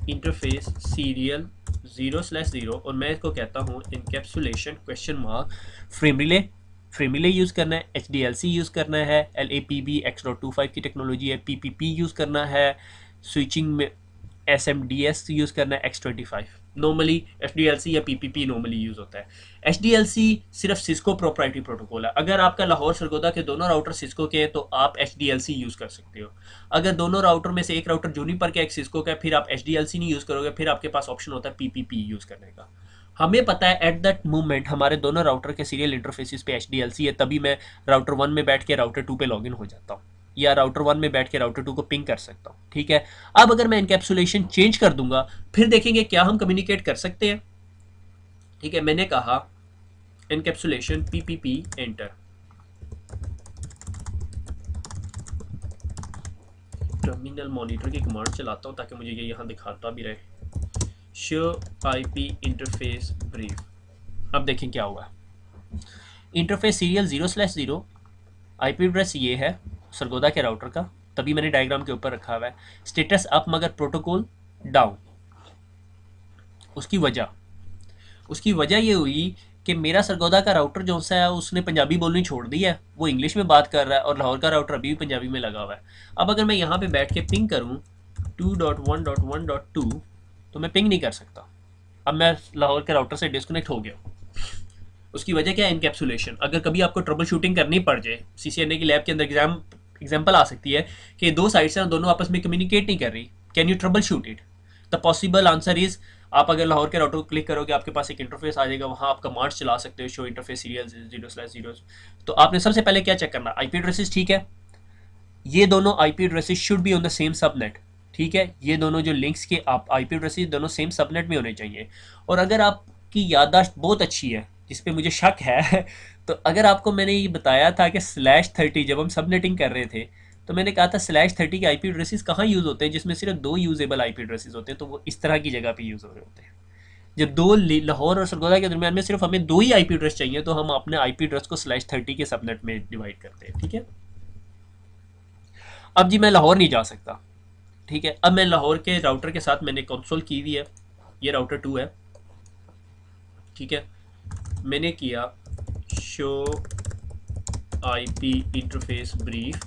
Speaker 1: इंटरफेस सीरियल 0/0 और मैं इसको कहता हूँ encapsulation question mark frame relay use करना है, HDLC यूज़ करना है, LAPB X.25 की टेक्नोलॉजी है, PPP यूज़ करना है, स्विचिंग में SMDS यूज़ करना है, X.25 नॉर्मली HDLC या PPP नॉर्मली यूज़ होता है। HDLC सिर्फ सिस्को प्रोप्राइटरी प्रोटोकॉल है, अगर आपका लाहौर सरगोदा के दोनों राउटर सिस्को के हैं तो आप HDLC यूज़ कर सकते हो। अगर दोनों राउटर में से एक राउटर जूनिपर का एक सिस्को का है फिर आप HDLC नहीं यूज़ करोगे, फिर आपके पास ऑप्शन होता है PPP यूज़ करने का। हमें पता है एट दैट मोमेंट हमारे दोनों राउटर के सीरियल इंटरफेसिस पे HDLC है, तभी मैं राउटर 1 में बैठ के राउटर 2 पे लॉगिन हो जाता हूँ या राउटर 1 में बैठ के राउटर 2 को पिंग कर सकता हूँ, ठीक है। अब अगर मैं एनकैप्सुलेशन चेंज कर दूंगा फिर देखेंगे क्या हम कम्युनिकेट कर सकते हैं, ठीक है। मैंने कहा encapsulation PPP enter, terminal monitor की कमांड चलाता हूँ ताकि मुझे ये यहाँ दिखाता भी रहे, शो आईपी इंटरफेस ब्रीफ। अब देखें क्या हुआ, इंटरफेस सीरियल 0/0, आईपी एड्रेस ये है सरगोदा के राउटर का, तभी मैंने डायग्राम के ऊपर रखा हुआ है, स्टेटस अप मगर प्रोटोकॉल डाउन। उसकी वजह ये हुई कि मेरा सरगोदा का राउटर जो सा है उसने पंजाबी बोलनी छोड़ दी है, वो इंग्लिश में बात कर रहा है और लाहौर का राउटर अभी भी पंजाबी में लगा हुआ है। अब अगर मैं यहाँ पे बैठ के पिंग करूँ 2.1.1.2 तो मैं पिंग नहीं कर सकता, अब मैं लाहौर के राउटर से डिस्कनेक्ट हो गया। उसकी वजह क्या है, एनकैप्सुलेशन। अगर कभी आपको ट्रबल शूटिंग करनी पड़ जाए, CCNA की लैब के अंदर एग्जाम्पल आ सकती है कि दो साइड्स हैं दोनों आपस में कम्युनिकेट नहीं कर रही, can you trouble shoot it? The possible answer is आप अगर लाहौर के राउटर को क्लिक करोगे आपके पास एक इंटरफेस आ जाएगा, वहाँ आप कमांड्स चला सकते हो, शो इंटरफेस सीरियल 0/0। तो आपने सबसे पहले क्या चेक करना, आईपी एड्रेसेस, ठीक है, ये दोनों IP addresses should be on the same subnet, ठीक है। ये दोनों जो लिंक्स के आप आईपी एड्रेसेस दोनों सेम सबनेट में होने चाहिए। और अगर आपकी याददाश्त बहुत अच्छी है, जिस पे मुझे शक है तो अगर आपको मैंने ये बताया था कि /30 जब हम सबनेटिंग कर रहे थे तो मैंने कहा था /30 के आईपी एड्रेसेस कहाँ यूज़ होते हैं, जिसमें सिर्फ 2 यूजेबल आईपी एड्रेसेस होते हैं, तो वो इस तरह की जगह पे यूज़ हो रहे होते हैं। जब दो लाहौर और सरगोदा के दरमियान में सिर्फ हमें 2 ही आईपी एड्रेस चाहिए तो हम अपने आईपी एड्रेस को /30 के सबनेट में डिवाइड करते हैं, ठीक है। अब जी मैं लाहौर नहीं जा सकता, ठीक है। अब मैं लाहौर के राउटर के साथ मैंने कंसोल की हुई है, ये राउटर 2 है, ठीक है। मैंने किया शो आईपी इंटरफेस ब्रीफ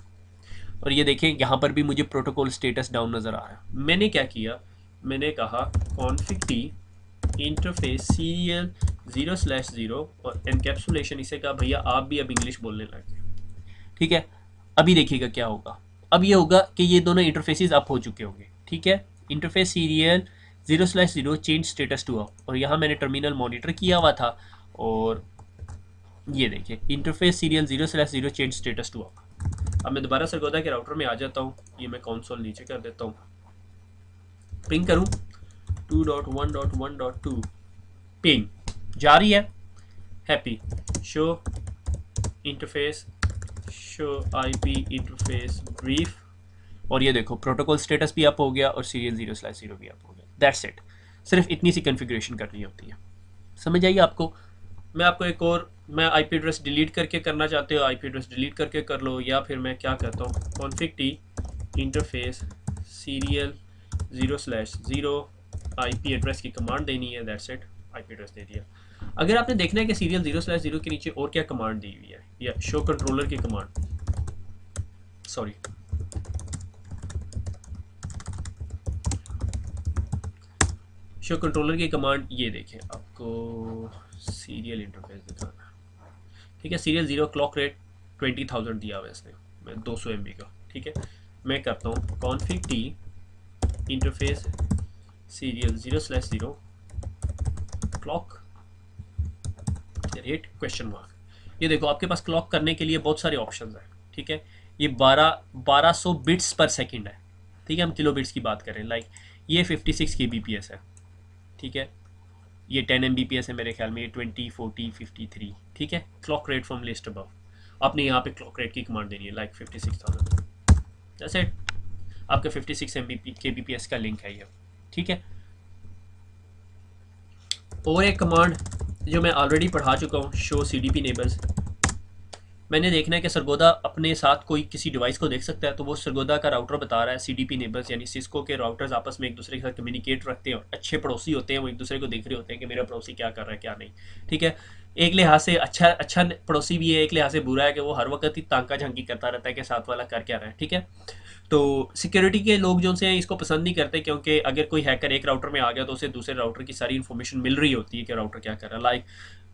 Speaker 1: और ये देखें यहाँ पर भी मुझे प्रोटोकॉल स्टेटस डाउन नज़र आ रहा है। मैंने क्या किया, मैंने कहा कॉन्फ़िग टी इंटरफेस सीरियल 0/0 और एनकैप्सुलेशन, इसे कहा भैया आप भी अब इंग्लिश बोलने लगे, ठीक है। अभी देखिएगा क्या होगा, अब ये होगा कि ये दोनों इंटरफेसेस अप हो चुके होंगे, ठीक है। Interface serial 0/0 change status two of, और यहाँ मैंने टर्मिनल मॉनिटर किया हुआ था, और ये देखिए interface serial 0/0 change status two of. अब मैं दोबारा सरगोदा के राउटर में आ जाता हूँ, ये मैं कंसोल नीचे कर देता हूँ, पिंग करूँ 2.1.1.2, पिंग जा रही है, happy show interface, show IP interface brief, और ये देखो प्रोटोकॉल स्टेटस भी अप हो गया और सीरियल 0/0 भी अप हो गया। दैट्स इट, सिर्फ इतनी सी कॉन्फ़िगरेशन करनी होती है। समझ आइए आपको। मैं आपको एक और, मैं आईपी एड्रेस डिलीट करके करना चाहते हो आईपी एड्रेस डिलीट करके कर लो, या फिर मैं क्या कहता हूँ config T interface serial 0/0 IP address की कमांड देनी है, दैट्स इट, आईपी एड्रेस दे दिया। अगर आपने देखना है कि सीरियल 0/0 के नीचे और क्या कमांड दी हुई है, या शो कंट्रोलर की कमांड, सॉरी शो कंट्रोलर की कमांड, ये देखें आपको सीरियल इंटरफेस दिखाना है, ठीक है। सीरियल 0 क्लॉक रेट 20,000 दिया हुआ है इसने, मैं 200 MB का, ठीक है। मैं करता हूँ config T interface serial 0/0 clock rate question mark. ये देखो आपके पास क्लॉक करने के लिए बहुत सारे ऑप्शंस हैं, ठीक है। ये 1200 बिट्स पर सेकंड है, ठीक है। हम किलो बिट्स की बात करें, लाइक ये 56 kbps है, ठीक है। ये 10 Mbps है मेरे ख्याल में, ये 20, 40, 53, ठीक है। Clock rate from list above, आपने यहाँ पे क्लॉक रेट की कमांड देनी है, लाइक 56,000, जैसे आपका 56 kbps का लिंक है ये, ठीक है। और एक कमांड जो मैं ऑलरेडी पढ़ा चुका हूँ, शो CDP नेबर्स। मैंने देखना है कि सरगोदा अपने साथ कोई किसी डिवाइस को देख सकता है, तो वो सरगोदा का राउटर बता रहा है CDP नेबर्स, यानी सिस्को के राउटर्स आपस में एक दूसरे के साथ कम्युनिकेट रखते हैं, और अच्छे पड़ोसी होते हैं, वो एक दूसरे को देख रहे होते हैं कि मेरा पड़ोसी क्या कर रहा है क्या नहीं, ठीक है। एक लिहाज से अच्छा पड़ोसी भी है, एक लिहाज से बुरा है कि वो हर वक्त ही तांका झांकी करता रहता है कि साथ वाला कर क्या रहा है, ठीक है। तो सिक्योरिटी के लोग जो से इसको पसंद नहीं करते, क्योंकि अगर कोई हैकर एक राउटर में आ गया तो उसे दूसरे राउटर की सारी इन्फॉर्मेशन मिल रही होती है कि राउटर क्या कर रहा है। लाइक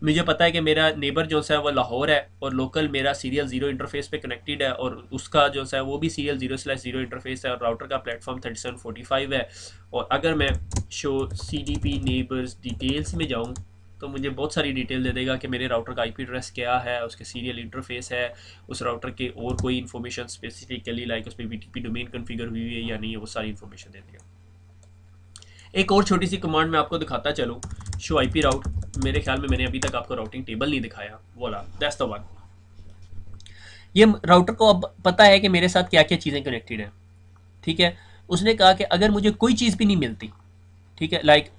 Speaker 1: मुझे पता है कि मेरा नेबर जो है वो लाहौर है, और लोकल मेरा सीरियल 0 इंटरफेस पे कनेक्टेड है, और उसका जो है वो भी सीरियल 0/0 इंटरफेस है, और राउटर का प्लेटफॉर्म 3745 है। और अगर मैं शो CDP नेबर्स डिटेल्स में जाऊँ तो मुझे बहुत सारी डिटेल दे देगा कि मेरे राउटर का IP एड्रेस क्या है, उसके सीरियल इंटरफेस है, उस राउटर के और कोई इन्फॉर्मेशन स्पेसिफिकली लाइक उस पर VTP डोमेन कॉन्फ़िगर हुई है या नहीं है, वो सारी इन्फॉर्मेशन दे देगा। एक और छोटी सी कमांड मैं आपको दिखाता चलूँ, शो IP राउट। मेरे ख्याल में मैंने अभी तक आपको राउटिंग टेबल नहीं दिखाया, बोला दैट्स द वन। ये राउटर को अब पता है कि मेरे साथ क्या क्या चीज़ें कनेक्टेड हैं, ठीक है। उसने कहा कि अगर मुझे कोई चीज़ भी नहीं मिलती, ठीक है, लाइक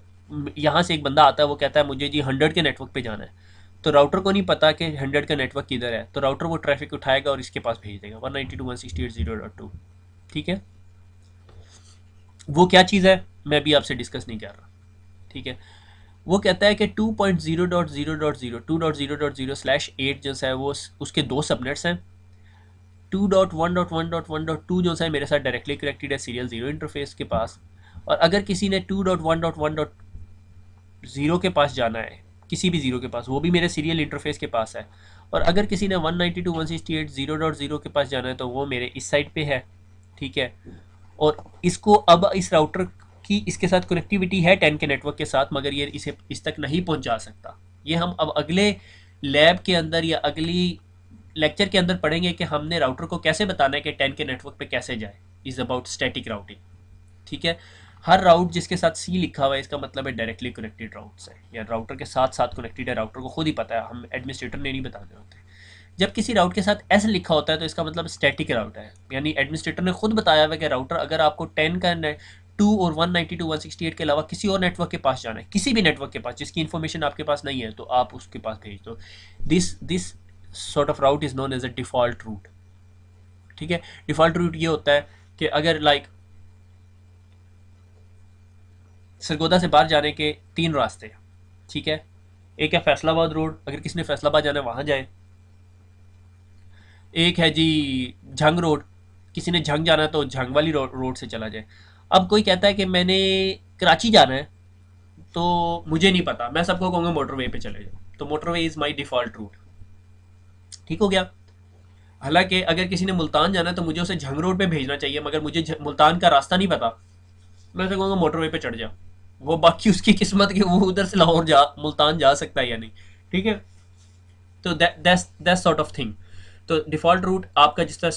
Speaker 1: यहाँ से एक बंदा आता है, वो कहता है मुझे जी 100 के नेटवर्क पे जाना है, तो राउटर को नहीं पता कि 100 का नेटवर्क किधर है, तो राउटर वो ट्रैफिक उठाएगा और इसके पास भेज देगा 192.168.0.2, ठीक है। वो क्या चीज़ है मैं भी आपसे डिस्कस नहीं कर रहा, ठीक है। वो कहता है कि 2.0.0.0 2.0.0/8 जो है वो उसके दो सबनेट्स हैं। 2.1.1.1.2 जो है मेरे साथ डायरेक्टली कनेक्टेड है सीरियल 0 इंटरफेस के पास, और अगर किसी ने 2.1.1.0 के पास जाना है, किसी भी 0 के पास, वो भी मेरे सीरियल इंटरफेस के पास है, और अगर किसी ने 192.168.0.0 के पास जाना है तो वो मेरे इस साइड पे है, ठीक है। और इसको अब इस राउटर की इसके साथ कनेक्टिविटी है 10 के नेटवर्क के साथ, मगर ये इसे इस तक नहीं पहुंचा सकता। ये हम अब अगले लैब के अंदर या अगली लेक्चर के अंदर पढ़ेंगे कि हमने राउटर को कैसे बताना है कि 10 के नेटवर्क पे कैसे जाए। इज़ अबाउट स्टैटिक राउटिंग, ठीक है। हर राउट जिसके साथ C लिखा हुआ है इसका मतलब है डायरेक्टली कनेक्टेड राउट्स है, या राउटर के साथ साथ कनेक्टेड है, राउटर को खुद ही पता है, हम एडमिनिस्ट्रेटर ने नहीं बताने होते। जब किसी राउट के साथ S लिखा होता है तो इसका मतलब स्टैटिक राउट है, यानी एडमिनिस्ट्रेटर ने खुद बताया हुआ है कि राउटर अगर आपको 10 का 2 और 192.168 के अलावा किसी और नेटवर्क के पास जाना है, किसी भी नेटवर्क के पास जिसकी इन्फॉर्मेशन आपके पास नहीं है, तो आप उसके पास भेज दो। This sort of route is known as a default route, ठीक है। डिफ़ॉल्ट रूट ये होता है कि अगर लाइक सरगोदा से बाहर जाने के 3 रास्ते हैं, ठीक है। एक है फैसलाबाद रोड, अगर किसी ने फैसलाबाद जाना है वहाँ जाए। एक है जी झंग रोड, किसी ने झंग जाना है तो झंग वाली रोड से चला जाए। अब कोई कहता है कि मैंने कराची जाना है, तो मुझे नहीं पता, मैं सबको कहूँगा मोटरवे पे चले जाओ, तो motorway is my default route, ठीक हो गया। हालांकि अगर किसी ने मुल्तान जाना है तो मुझे उसे झंग रोड पे भेजना चाहिए, मगर मुझे मुल्तान का रास्ता नहीं पता, मैं उसे कहूँगा मोटरवे पे चढ़ जा, वो बाकी उसकी किस्मत कि वो उधर से लाहौर जा मुल्तान जा सकता है या नहीं, ठीक है। तो दैट्स सॉर्ट ऑफ थिंग। तो डिफ़ॉल्ट रूट आपका जिस तरह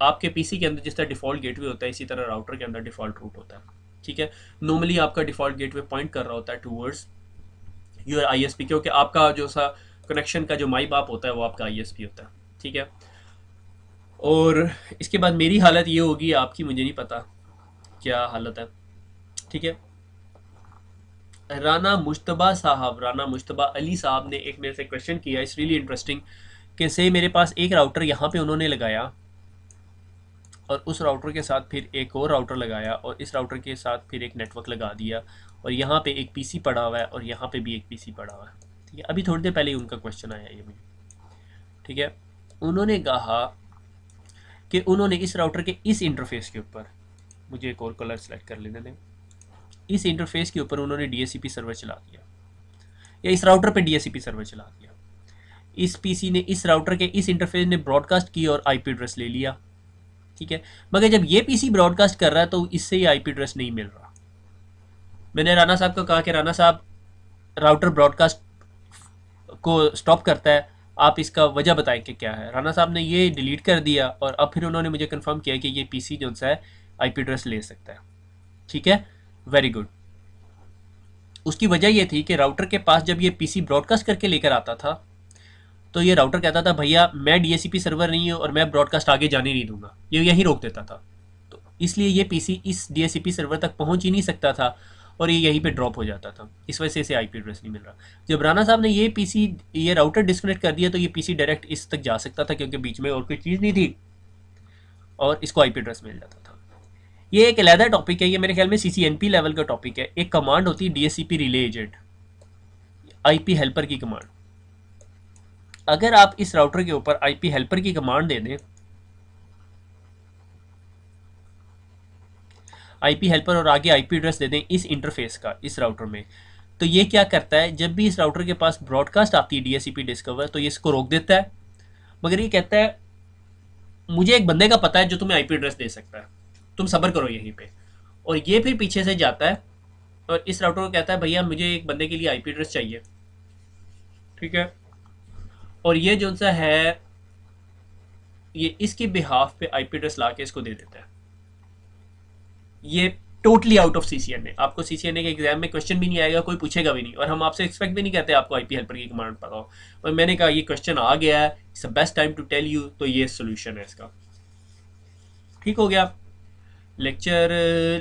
Speaker 1: आपके पीसी के अंदर जिस तरह डिफ़ॉल्ट गेटवे होता है, इसी तरह राउटर के अंदर डिफ़ॉल्ट रूट होता है, ठीक है। नॉर्मली आपका डिफ़ॉल्ट गेटवे पॉइंट कर रहा होता है टूवर्ड्स योर आईएसपी, क्योंकि आपका जो सा कनेक्शन का जो माई बाप होता है वो आपका आईएसपी होता है, ठीक है। और इसके बाद मेरी हालत ये होगी, आपकी मुझे नहीं पता क्या हालत है, ठीक है। राना मुश्तबा अली साहब ने एक मेरे से क्वेश्चन किया, इट्स रियली इंटरेस्टिंग, कि से मेरे पास एक राउटर यहाँ पे उन्होंने लगाया और उस राउटर के साथ फिर एक और राउटर लगाया और इस राउटर के साथ फिर एक नेटवर्क लगा दिया और यहाँ पे एक पीसी पड़ा हुआ है और यहाँ पे भी एक पीसी पड़ा हुआ है, ठीक है। अभी थोड़ी देर पहले ही उनका क्वेश्चन आया ये मुझे, ठीक है। उन्होंने कहा कि उन्होंने इस राउटर के इस इंटरफेस के ऊपर, मुझे एक और कलर सेलेक्ट कर लेने दें, इस इंटरफेस के ऊपर उन्होंने डीएससीपी सर्वर चला दिया, या इस राउटर पे डीएससीपी सर्वर चला दिया। इस पीसी ने, इस राउटर के इस इंटरफेस ने ब्रॉडकास्ट की और आईपी एड्रेस ले लिया, ठीक है। मगर जब ये पीसी ब्रॉडकास्ट कर रहा है तो इससे ये आईपी एड्रेस नहीं मिल रहा। मैंने राना साहब को कहा कि राना साहब, राउटर ब्रॉडकास्ट को स्टॉप करता है, आप इसका वजह बताएं कि क्या है। राना साहब ने ये डिलीट कर दिया और अब फिर उन्होंने मुझे कंफर्म किया कि ये पीसी जो सा है आईपी एड्रेस ले सकता है, ठीक है, वेरी गुड। उसकी वजह ये थी कि राउटर के पास जब ये पीसी ब्रॉडकास्ट करके लेकर आता था तो ये राउटर कहता था भैया मैं डीएससीपी सर्वर नहीं हूँ और मैं ब्रॉडकास्ट आगे जाने नहीं दूंगा, ये यहीं रोक देता था। तो इसलिए ये पीसी इस डीएससीपी सर्वर तक पहुंच ही नहीं सकता था और ये यहीं पे ड्रॉप हो जाता था, इस वजह से इसे आईपी एड्रेस नहीं मिल रहा। जब राना साहब ने ये राउटर डिस्कनेक्ट कर दिया तो ये पीसी डायरेक्ट इस तक जा सकता था क्योंकि बीच में और कोई चीज़ नहीं थी और इसको आईपी एड्रेस मिल जाता था। ये एक अलग टॉपिक है, ये मेरे ख्याल में सीसीएनपी लेवल का टॉपिक है। एक कमांड होती है DSCP relay agent, IP helper की कमांड। अगर आप इस राउटर के ऊपर आईपी हेल्पर की कमांड दे दें, आईपी हेल्पर और आगे आईपी एड्रेस दे दें इस इंटरफेस का इस राउटर में, तो ये क्या करता है, जब भी इस राउटर के पास ब्रॉडकास्ट आती है डीएससीपी डिस्कवर तो ये इसको रोक देता है। मगर ये कहता है मुझे एक बंदे का पता है जो तुम्हें आईपी एड्रेस दे सकता है, तुम सब्र करो यहीं पे। और ये फिर पीछे से जाता है और इस राउटर को कहता है भैया मुझे एक बंदे के लिए आईपी एड्रेस चाहिए, ठीक है। और ये जो सा है ये इसके बिहाफ पे आईपी एड्रेस ला के इसको दे देता है। ये टोटली आउट ऑफ सीसीएनए, आपको सीसीएनए के एग्जाम में क्वेश्चन भी नहीं आएगा, कोई पूछेगा भी नहीं, और हम आपसे एक्सपेक्ट भी नहीं करते आपको आईपी हेल्पर की कमांड पता हो। और मैंने कहा ये क्वेश्चन आ गया है, it's the best time to tell you, तो ये सोल्यूशन है इसका। ठीक हो गया। लेक्चर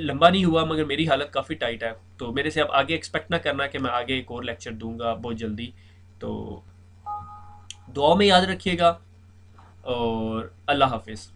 Speaker 1: लंबा नहीं हुआ मगर मेरी हालत काफ़ी टाइट है, तो मेरे से अब आगे एक्सपेक्ट ना करना कि मैं आगे एक और लेक्चर दूंगा बहुत जल्दी। तो दुआ में याद रखिएगा और अल्लाह हाफिज़।